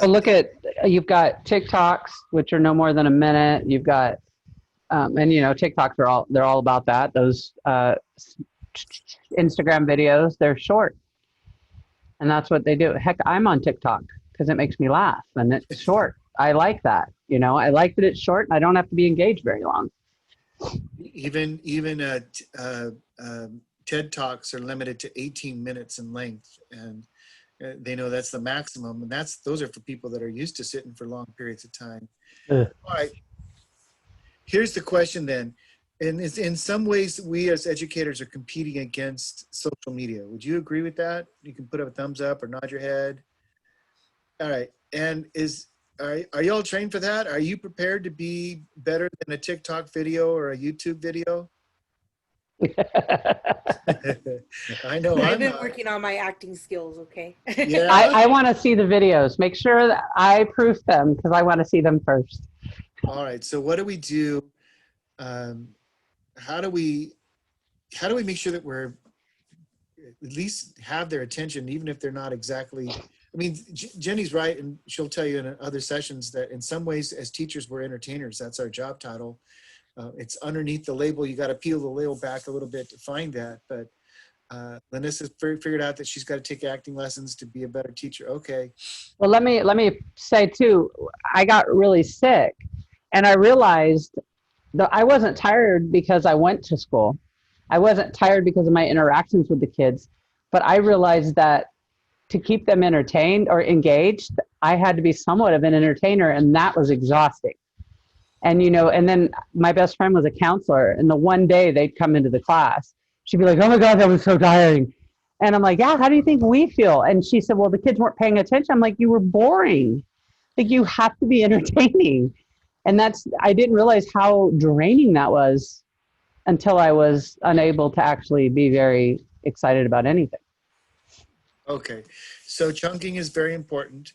Well, look at, you've got TikToks, which are no more than a minute. You've got, and you know, TikToks they're all about that. Those Instagram videos, they're short. And that's what they do. Heck, I'm on TikTok because it makes me laugh and it's short. I like that. You know, I like that it's short and I don't have to be engaged very long. Even TED Talks are limited to 18 minutes in length, and they know that's the maximum, and those are for people that are used to sitting for long periods of time. All right, here's the question then. And in some ways, we as educators are competing against social media. Would you agree with that? You can put up a thumbs up or nod your head. All right, and are you all trained for that? Are you prepared to be better than a TikTok video or a YouTube video? I know I've been working on my acting skills, okay? Yeah. I want to see the videos. Make sure that I proof them because I want to see them first. All right. So what do we do? How do we make sure that we're at least have their attention, even if they're not exactly, I mean, Jenny's right. And she'll tell you in other sessions that in some ways as teachers, we're entertainers. That's our job title. It's underneath the label. You got to peel the label back a little bit to find that. But Lanissa figured out that she's got to take acting lessons to be a better teacher. Okay. Well, let me say too, I got really sick and I realized that I wasn't tired because I went to school. I wasn't tired because of my interactions with the kids, but I realized that to keep them entertained or engaged, I had to be somewhat of an entertainer, and that was exhausting. And, and then my best friend was a counselor, and the one day they'd come into the class, she'd be like, oh my God, that was so tiring. And I'm like, yeah, how do you think we feel? And she said, well, the kids weren't paying attention. I'm like, you were boring. Like, you have to be entertaining. And I didn't realize how draining that was until I was unable to actually be very excited about anything. Okay, so chunking is very important.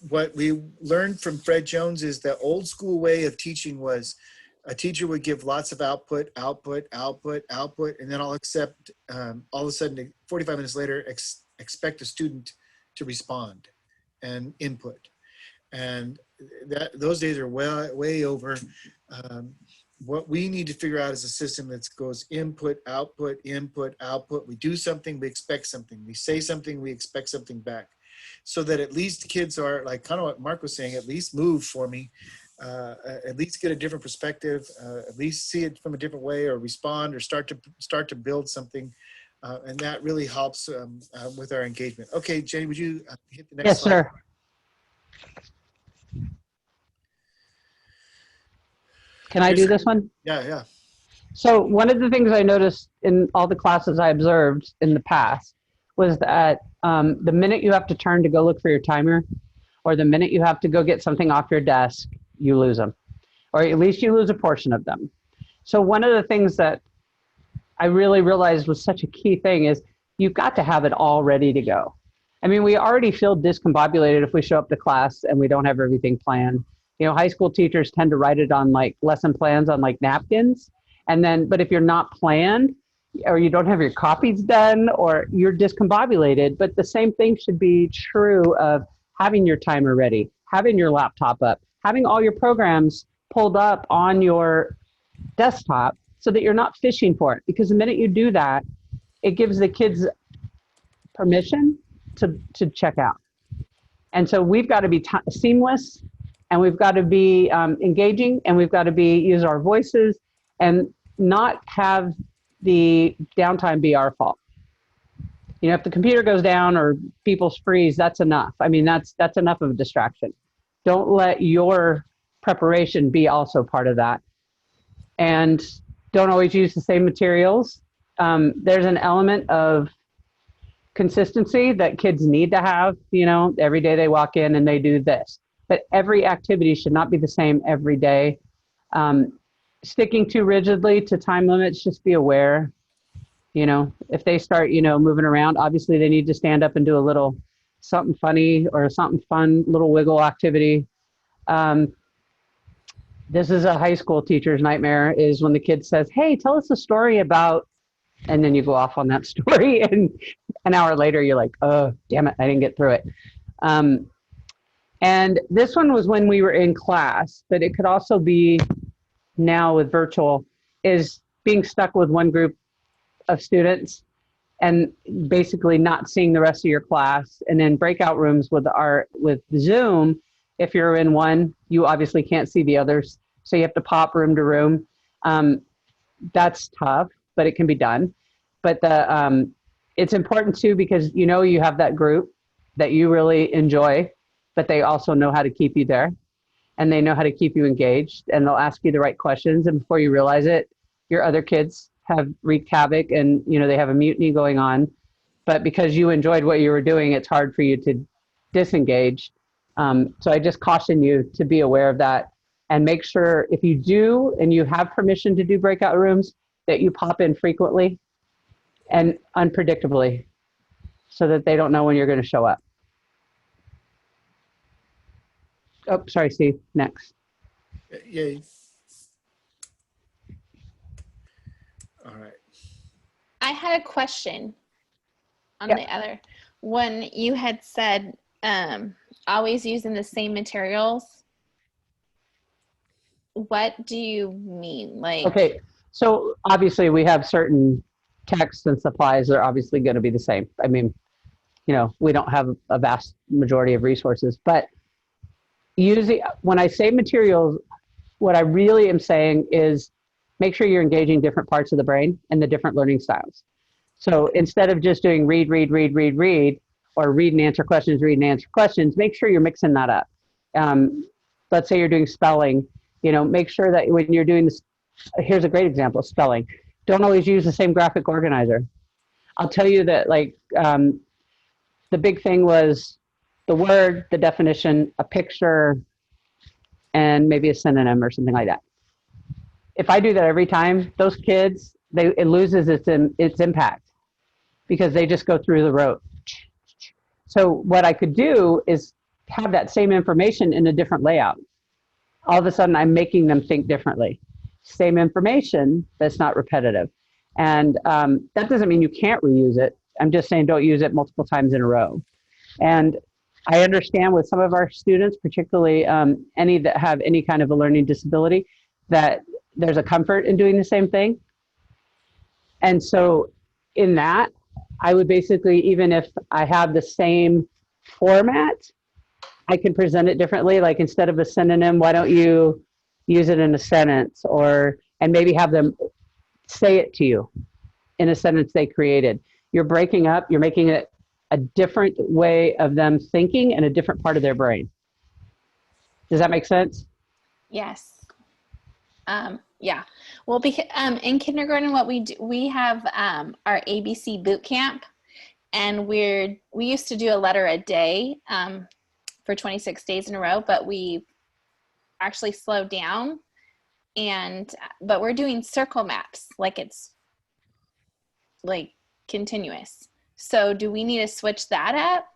What we learned from Fred Jones is the old school way of teaching was a teacher would give lots of output, and then all of a sudden, 45 minutes later, expect a student to respond and input. And those days are way over. What we need to figure out is a system that goes input, output. We do something, we expect something. We say something, we expect something back. So that at least kids are, like kind of what Mark was saying, at least move for me, at least get a different perspective, at least see it from a different way, or respond, or start to build something. And that really helps with our engagement. Okay, Jenny, would you hit the next slide? Yes, sir. Can I do this one? Yeah. So one of the things I noticed in all the classes I observed in the past was that the minute you have to turn to go look for your timer, or the minute you have to go get something off your desk, you lose them, or at least you lose a portion of them. So one of the things that I really realized was such a key thing is you've got to have it all ready to go. I mean, we already feel discombobulated if we show up to class and we don't have everything planned. High school teachers tend to write it on like lesson plans on like napkins. But if you're not planned, or you don't have your copies done, or you're discombobulated. But the same thing should be true of having your timer ready, having your laptop up, having all your programs pulled up on your desktop so that you're not fishing for it. Because the minute you do that, it gives the kids permission to check out. And so we've got to be seamless, and we've got to be engaging, and we've got to use our voices and not have the downtime be our fault. If the computer goes down or people freeze, that's enough. I mean, that's enough of a distraction. Don't let your preparation be also part of that. And don't always use the same materials. There's an element of consistency that kids need to have. Every day they walk in and they do this. But every activity should not be the same every day. Sticking too rigidly to time limits, just be aware. If they start, moving around, obviously they need to stand up and do a little something funny or something fun, little wiggle activity. This is a high school teacher's nightmare, is when the kid says, hey, tell us a story about, and then you go off on that story, and an hour later you're like, oh, damn it, I didn't get through it. And this one was when we were in class, but it could also be now with virtual, is being stuck with one group of students and basically not seeing the rest of your class. And then breakout rooms with Zoom, if you're in one, you obviously can't see the others. So you have to pop room to room. That's tough, but it can be done. But it's important too, because you have that group that you really enjoy, but they also know how to keep you there, and they know how to keep you engaged, and they'll ask you the right questions. And before you realize it, your other kids have wreaked havoc, and they have a mutiny going on. But because you enjoyed what you were doing, it's hard for you to disengage. So I just caution you to be aware of that, and make sure if you do and you have permission to do breakout rooms, that you pop in frequently and unpredictably, so that they don't know when you're going to show up. Oh, sorry, Steve. Next. Yay. All right. I had a question on Yep. the other. When you had said always using the same materials, What do you mean? Like, Okay, so obviously we have certain texts and supplies that are obviously going to be the same. I mean, we don't have a vast majority of resources, but using, when I say materials, what I really am saying is make sure you're engaging different parts of the brain and the different learning styles. So instead of just doing read, or read and answer questions, make sure you're mixing that up. Let's say you're doing spelling, make sure that when you're doing this, here's a great example of spelling. Don't always use the same graphic organizer. I'll tell you that the big thing was the word, the definition, a picture, and maybe a synonym or something like that. If I do that every time, those kids, it loses its impact because they just go through the rote. So what I could do is have that same information in a different layout. All of a sudden, I'm making them think differently. Same information, that's not repetitive. And that doesn't mean you can't reuse it. I'm just saying don't use it multiple times in a row. And I understand with some of our students, particularly any that have any kind of a learning disability, that there's a comfort in doing the same thing. And so in that, I would basically, even if I have the same format, I can present it differently. Like instead of a synonym, why don't you use it in a sentence, and maybe have them say it to you in a sentence they created. You're breaking up, you're making it a different way of them thinking and a different part of their brain. Does that make sense? yes. Yeah. Well, in kindergarten, what we do, we have our ABC boot camp, and we used to do a letter a day for 26 days in a row, but we actually slowed down, but we're doing circle maps, like it's like continuous. So do we need to switch that up?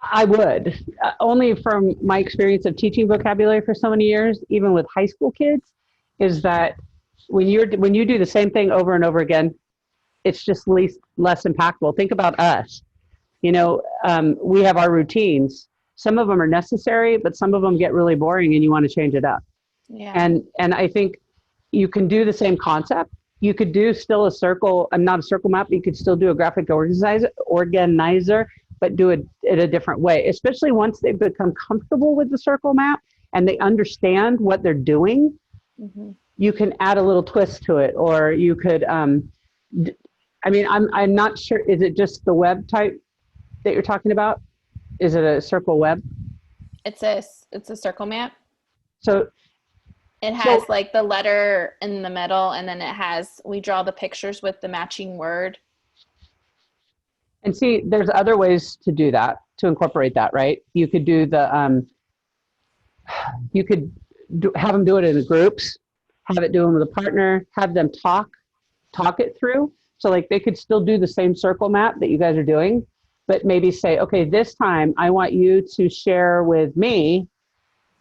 I would, only from my experience of teaching vocabulary for so many years, even with high school kids, is that when you do the same thing over and over again, it's just less impactful. Think about us. We have our routines. Some of them are necessary, but some of them get really boring and you want to change it up. Yeah. And I think you can do the same concept. You could do still a circle, not a circle map, but you could still do a graphic organizer, but do it in a different way, especially once they become comfortable with the circle map and they understand what they're doing. Mm-hmm. You can add a little twist to it, or you could, I'm not sure, is it just the web type that you're talking about? Is it a circle web? It's a circle map. So it has like the letter in the middle, and then we draw the pictures with the matching word. And see, there's other ways to do that, to incorporate that, right? You could do have them do it in groups, have it do them with a partner, have them talk it through. So like they could still do the same circle map that you guys are doing, but maybe say, okay, this time I want you to share with me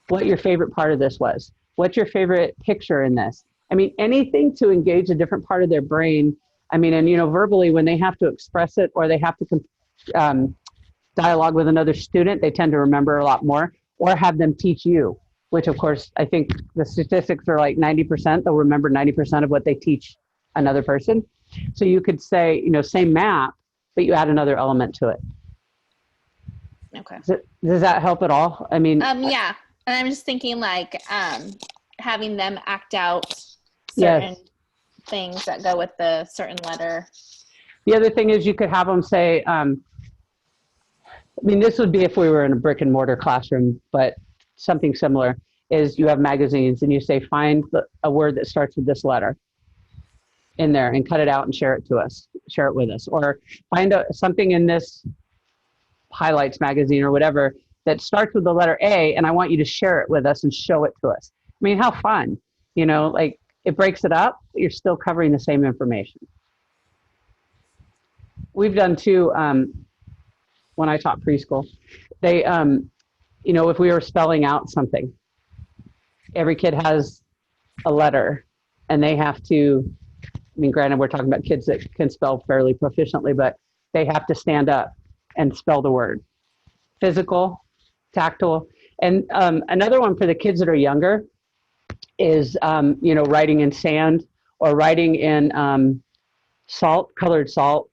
what your favorite part of this was. What's your favorite picture in this? I mean, anything to engage a different part of their brain. I mean, and verbally, when they have to express it or they have to dialogue with another student, they tend to remember a lot more, or have them teach you, which of course, I think the statistics are like 90%. They'll remember 90% of what they teach another person. So you could say, same map, but you add another element to it. Okay. Does that help at all? I mean, yeah. And I'm just thinking like having them act out certain things that go with the certain letter. The other thing is you could have them say, this would be if we were in a brick and mortar classroom, but something similar is you have magazines and you say, find a word that starts with this letter in there and cut it out and share it with us, or find something in this highlights magazine or whatever that starts with the letter A, and I want you to share it with us and show it to us. I mean, how fun, like it breaks it up, but you're still covering the same information. We've done too, when I taught preschool, they, if we were spelling out something, every kid has a letter and they have to, granted, we're talking about kids that can spell fairly proficiently, but they have to stand up and spell the word. Physical, tactile. And another one for the kids that are younger, is, writing in sand or writing in salt, colored salt.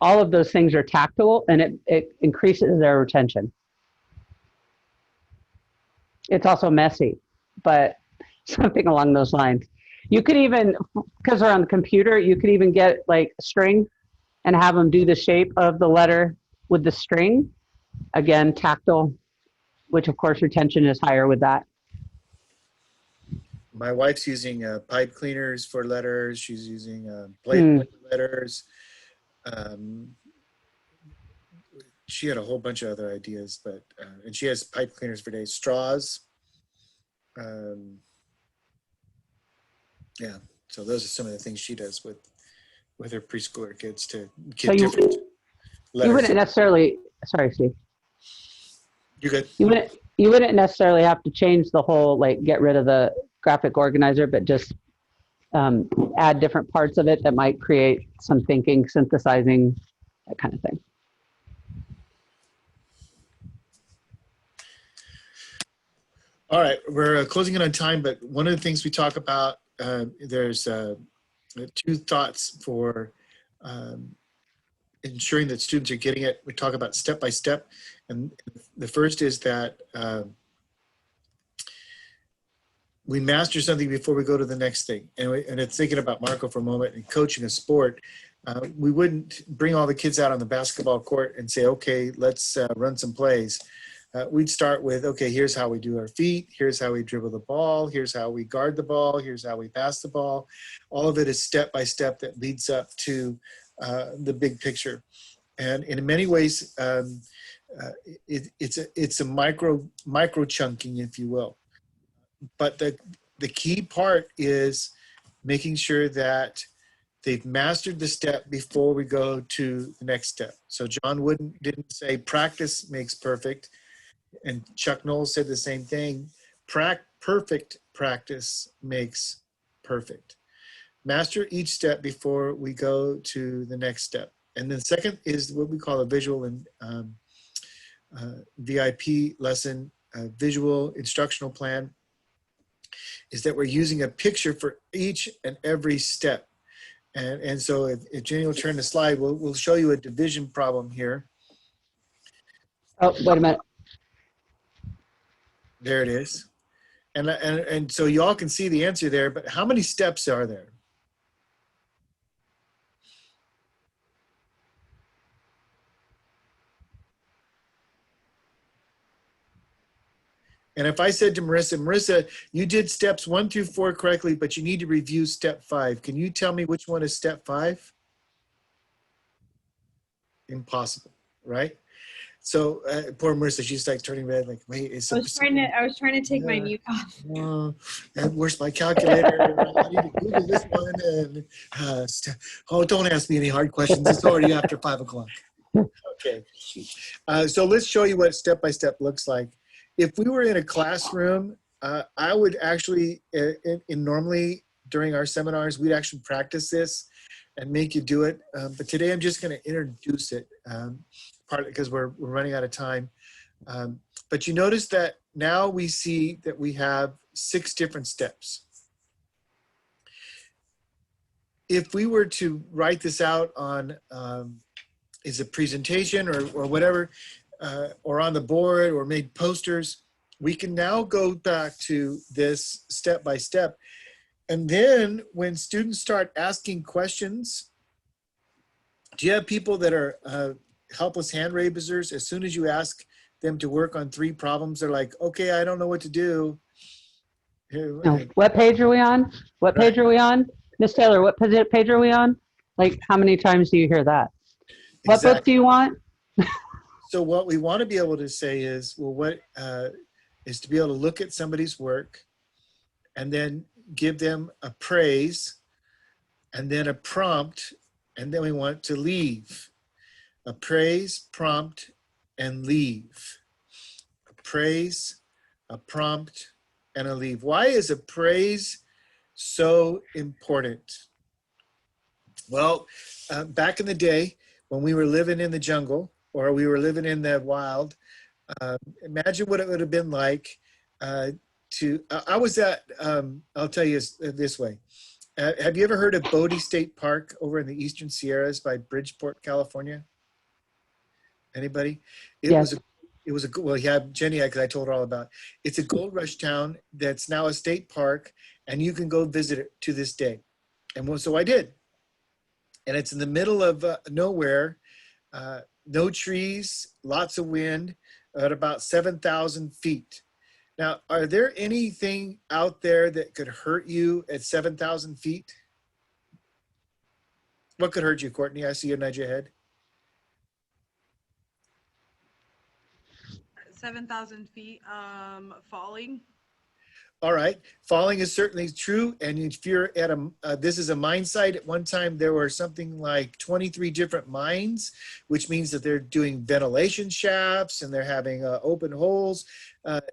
All of those things are tactile, and it increases their retention. It's also messy, but something along those lines. You could even, because they're on the computer, you could even get like string and have them do the shape of the letter with the string. Again, tactile, which of course retention is higher with that. My wife's using pipe cleaners for letters. She's using plate letters. She had a whole bunch of other ideas, but and she has pipe cleaners for days. Straws. Yeah, so those are some of the things she does with her preschooler kids to get different letters. You wouldn't necessarily. Sorry, Steve. You're good. You wouldn't necessarily have to change the whole, like, get rid of the graphic organizer, but just add different parts of it that might create some thinking, synthesizing, that kind of thing. All right, we're closing in on time, but one of the things we talk about, there's two thoughts for ensuring that students are getting it. We talk about step by step, and the first is that we master something before we go to the next thing. And it's thinking about Marco for a moment and coaching a sport. We wouldn't bring all the kids out on the basketball court and say, okay, let's run some plays. We'd start with, okay, here's how we do our feet. Here's how we dribble the ball. Here's how we guard the ball. Here's how we pass the ball. All of it is step by step that leads up to the big picture. And in many ways, it's a micro chunking, if you will. But the key part is making sure that they've mastered the step before we go to the next step. So John Wooden didn't say practice makes perfect, and Chuck Knowles said the same thing. Perfect practice makes perfect. Master each step before we go to the next step. And then second is what we call a visual and VIP lesson, visual instructional plan, is that we're using a picture for each and every step. And so if Jenny will turn the slide, we'll show you a division problem here. Oh, wait a minute. There it is. And so you all can see the answer there, but how many steps are there? And if I said to Marissa, you did steps 1 through 4 correctly, but you need to review step 5. Can you tell me which one is step 5? Impossible, right? So poor Marissa, she's like turning red, like, wait, I was trying to take my mute off. And where's my calculator? I need to Google this one. And don't ask me any hard questions. It's already after 5 o'clock. Okay. So let's show you what step by step looks like. If we were in a classroom, I would actually, normally during our seminars, we'd actually practice this and make you do it. But today I'm just going to introduce it, partly because we're running out of time. But you notice that now we see that we have 6 different steps. If we were to write this out on is a presentation or whatever, or on the board or made posters, we can now go back to this step by step. And then when students start asking questions, do you have people that are helpless hand raisers? As soon as you ask them to work on 3 problems, they're like, okay, I don't know what to do. No. What page are we on? What page are we on? Miss Taylor, what page are we on? Like, how many times do you hear that? What Exactly. book do you want? So what we want to be able to say is, well, what is to be able to look at somebody's work and then give them a praise and then a prompt, and then we want to leave. A praise, prompt, and leave. A praise, a prompt, and a leave. Why is a praise so important? Well, back in the day when we were living in the jungle, or we were living in the wild, imagine what it would have been like I was at, I'll tell you this way. Have you ever heard of Bodie State Park over in the Eastern Sierras by Bridgeport, California? Anybody? Yes. Well, yeah, Jenny, because I told her all about it. It's a gold rush town that's now a state park, and you can go visit it to this day. And so I did. And it's in the middle of nowhere, no trees, lots of wind, at about 7,000 feet. Now, are there anything out there that could hurt you at 7,000 feet? What could hurt you, Courtney? I see you nod your head. 7,000 feet, falling. All right, falling is certainly true. And if you're at this is a mine site. At one time, there were something like 23 different mines, which means that they're doing ventilation shafts and they're having open holes.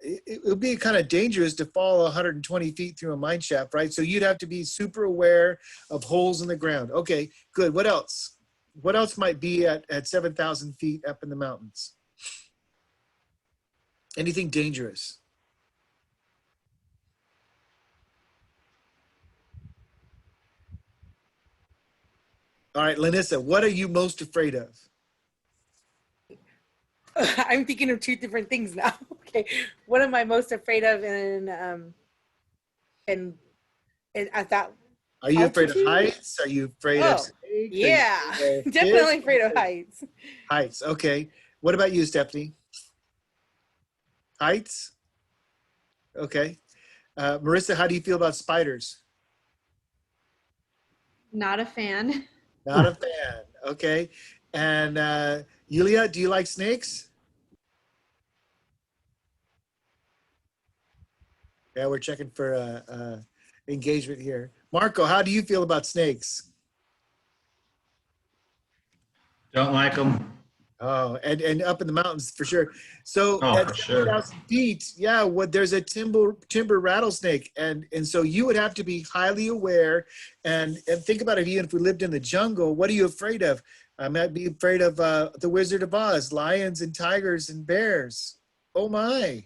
It would be kind of dangerous to fall 120 feet through a mine shaft, right? So you'd have to be super aware of holes in the ground. Okay, good. What else? What else might be at 7,000 feet up in the mountains? Anything dangerous? All right, Lanissa, what are you most afraid of? I'm thinking of two different things now. Okay, what am I most afraid of and at that Are you afraid of altitude? heights? Are you afraid of snakes? Yeah, Are you afraid of definitely fish? afraid of heights. Heights, okay. What about you, Stephanie? Heights? Okay. Marissa, how do you feel about spiders? Not a fan. Not a fan, okay. And Yulia, do you like snakes? Yeah, we're checking for engagement here. Marco, how do you feel about snakes? Don't like them. Oh, and up in the mountains for sure. So Oh, at for sure. 7,000 feet, yeah, there's a timber rattlesnake, and so you would have to be highly aware, and think about it. Even if we lived in the jungle, what are you afraid of? I might be afraid of the Wizard of Oz, lions and tigers and bears. Oh my!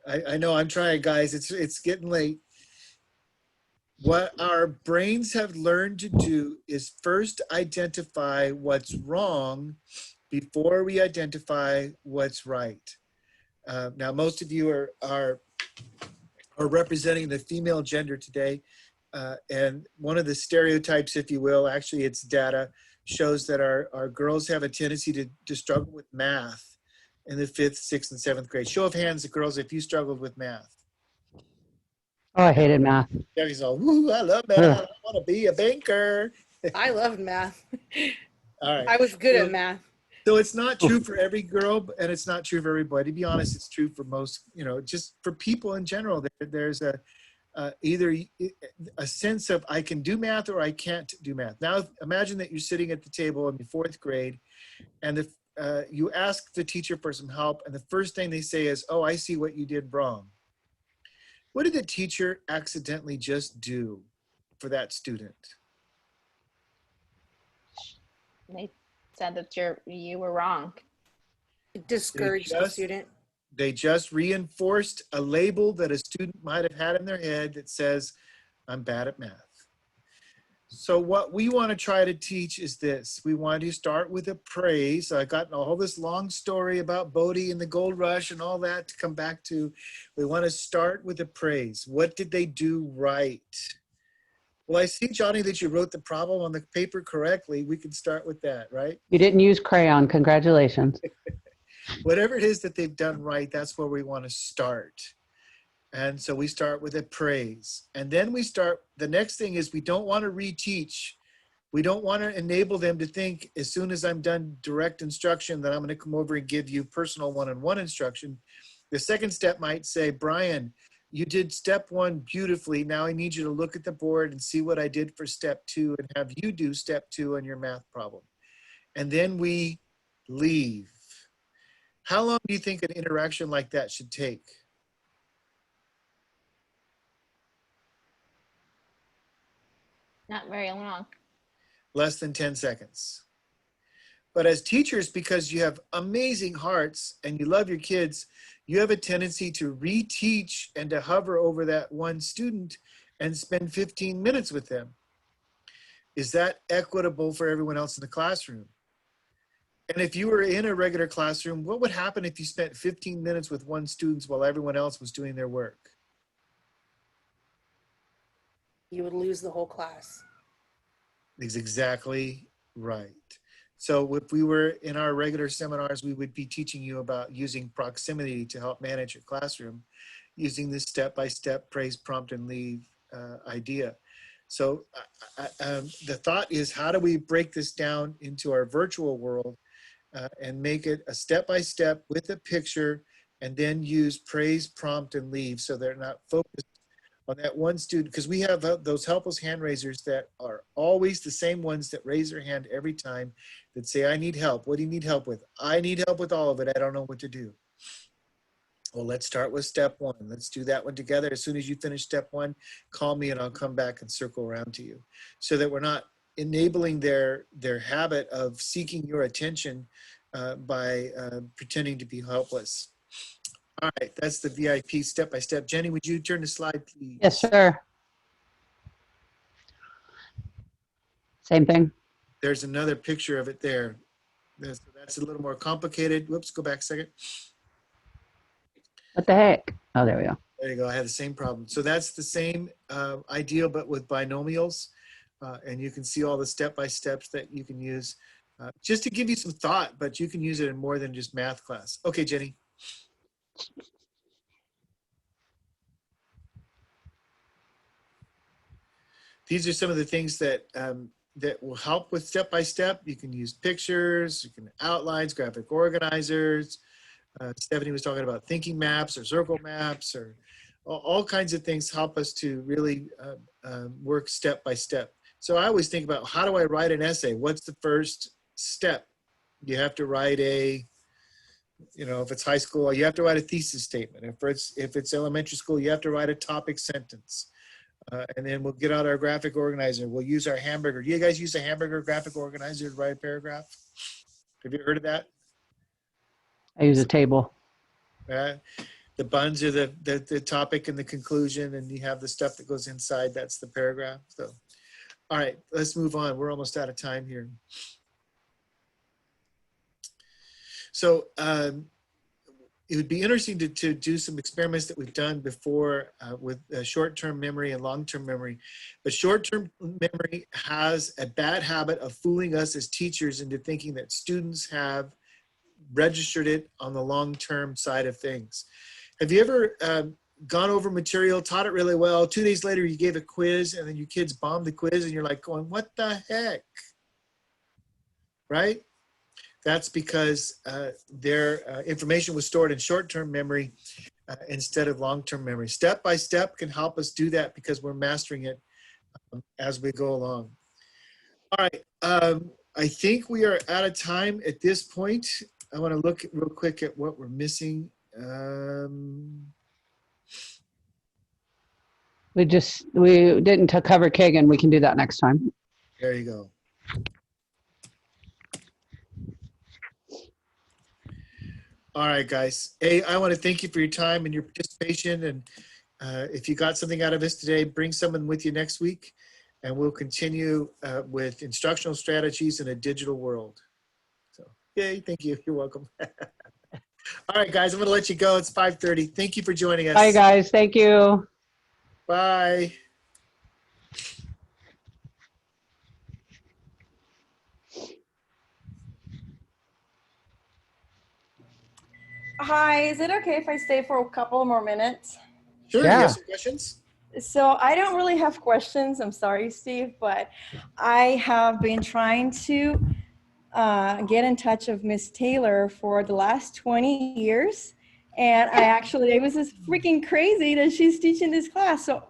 I know I'm trying, guys. It's getting late. What our brains have learned to do is first identify what's wrong before we identify what's right. Now, most of you are representing the female gender today. And one of the stereotypes, if you will, actually it's data, shows that our girls have a tendency to struggle with math in the 5th, 6th, and 7th grade. Show of hands, girls, if you struggled with math. Oh, I hated math. Debbie's all, woo, I love math. Ugh. I want to be a banker. I love math. All right. I was good So- at math. So it's not true for every girl, and it's not true for everybody. To be honest, it's true for most, just for people in general. There's either a sense of I can do math or I can't do math. Now, imagine that you're sitting at the table in the 4th grade, and you ask the teacher for some help, and the first thing they say is, "Oh, I see what you did wrong." What did the teacher accidentally just do for that student? They said that you were wrong. Discouraged the student. They just reinforced a label that a student might have had in their head that says, I'm bad at math. So what we want to try to teach is this. We want to start with a praise. I've gotten all this long story about Bodie and the gold rush and all that to come back to. We want to start with a praise. What did they do right? Well, I see, Johnny, that you wrote the problem on the paper correctly. We can start with that, right? You didn't use crayon. Congratulations. Whatever it is that they've done right, that's where we want to start. And so we start with a praise. And then the next thing is we don't want to reteach. We don't want to enable them to think as soon as I'm done direct instruction that I'm going to come over and give you personal one-on-one instruction. The second step might say, Brian, you did step 1 beautifully. Now I need you to look at the board and see what I did for step 2 and have you do step 2 on your math problem. And then we leave. How long do you think an interaction like that should take? Not very long. Less than 10 seconds. But as teachers, because you have amazing hearts and you love your kids, you have a tendency to reteach and to hover over that one student and spend 15 minutes with them. Is that equitable for everyone else in the classroom? And if you were in a regular classroom, what would happen if you spent 15 minutes with one student while everyone else was doing their work? You would lose the whole class. Is exactly right. So if we were in our regular seminars, we would be teaching you about using proximity to help manage your classroom, using this step-by-step praise, prompt, and leave idea. So the thought is, how do we break this down into our virtual world and make it a step-by-step with a picture, and then use praise, prompt, and leave so they're not focused on that one student, because we have those helpless hand raisers that are always the same ones that raise their hand every time, that say, I need help. What do you need help with? I need help with all of it. I don't know what to do. Well, let's start with step one. Let's do that one together. As soon as you finish step one, call me and I'll come back and circle around to you, so that we're not enabling their habit of seeking your attention by pretending to be helpless. All right, that's the VIP step-by-step. Jenny, would you turn the slide, please? Yes, sir. Same thing. There's another picture of it there. That's a little more complicated. Whoops, go back a second. What the heck? Oh, there we go. There you go. I had the same problem. So that's the same idea, but with binomials. And you can see all the step-by-steps that you can use just to give you some thought, but you can use it in more than just math class. Okay, Jenny. These are some of the things that that will help with step-by-step. You can use pictures, you can outlines, graphic organizers. Stephanie was talking about thinking maps or circle maps, or all kinds of things help us to really work step-by-step. So I always think about, how do I write an essay? What's the first step? You have to write a, if it's high school, you have to write a thesis statement. If it's elementary school, you have to write a topic sentence. And then we'll get out our graphic organizer. We'll use our hamburger. Do you guys use a hamburger graphic organizer to write a paragraph? Have you heard of that? I use a table. The buns are the topic and the conclusion, and you have the stuff that goes inside. That's the paragraph. So, all right, let's move on. We're almost out of time here. So it would be interesting to do some experiments that we've done before with short-term memory and long-term memory. But short-term memory has a bad habit of fooling us as teachers into thinking that students have registered it on the long-term side of things. Have you ever gone over material, taught it really well, 2 days later you gave a quiz, and then your kids bombed the quiz and you're like going, what the heck? Right? That's because their information was stored in short-term memory instead of long-term memory. Step-by-step can help us do that because we're mastering it as we go along. All right, I think we are out of time at this point. I want to look real quick at what we're missing. We didn't cover Kagan. We can do that next time. There you go. All right, guys. Hey, I want to thank you for your time and your participation. And if you got something out of this today, bring someone with you next week, and we'll continue with instructional strategies in a digital world. So, yay, thank you. You're welcome. All right, guys, I'm going to let you go. It's 5:30. Thank you for joining us. Bye, guys. Thank you. Bye. Hi, is it okay if I stay for a couple more minutes? Sure, Yeah. you have some questions? So I don't really have questions. I'm sorry, Steve, but I have been trying to get in touch with Miss Taylor for the last 20 years. And it was just freaking crazy that she's teaching this class. So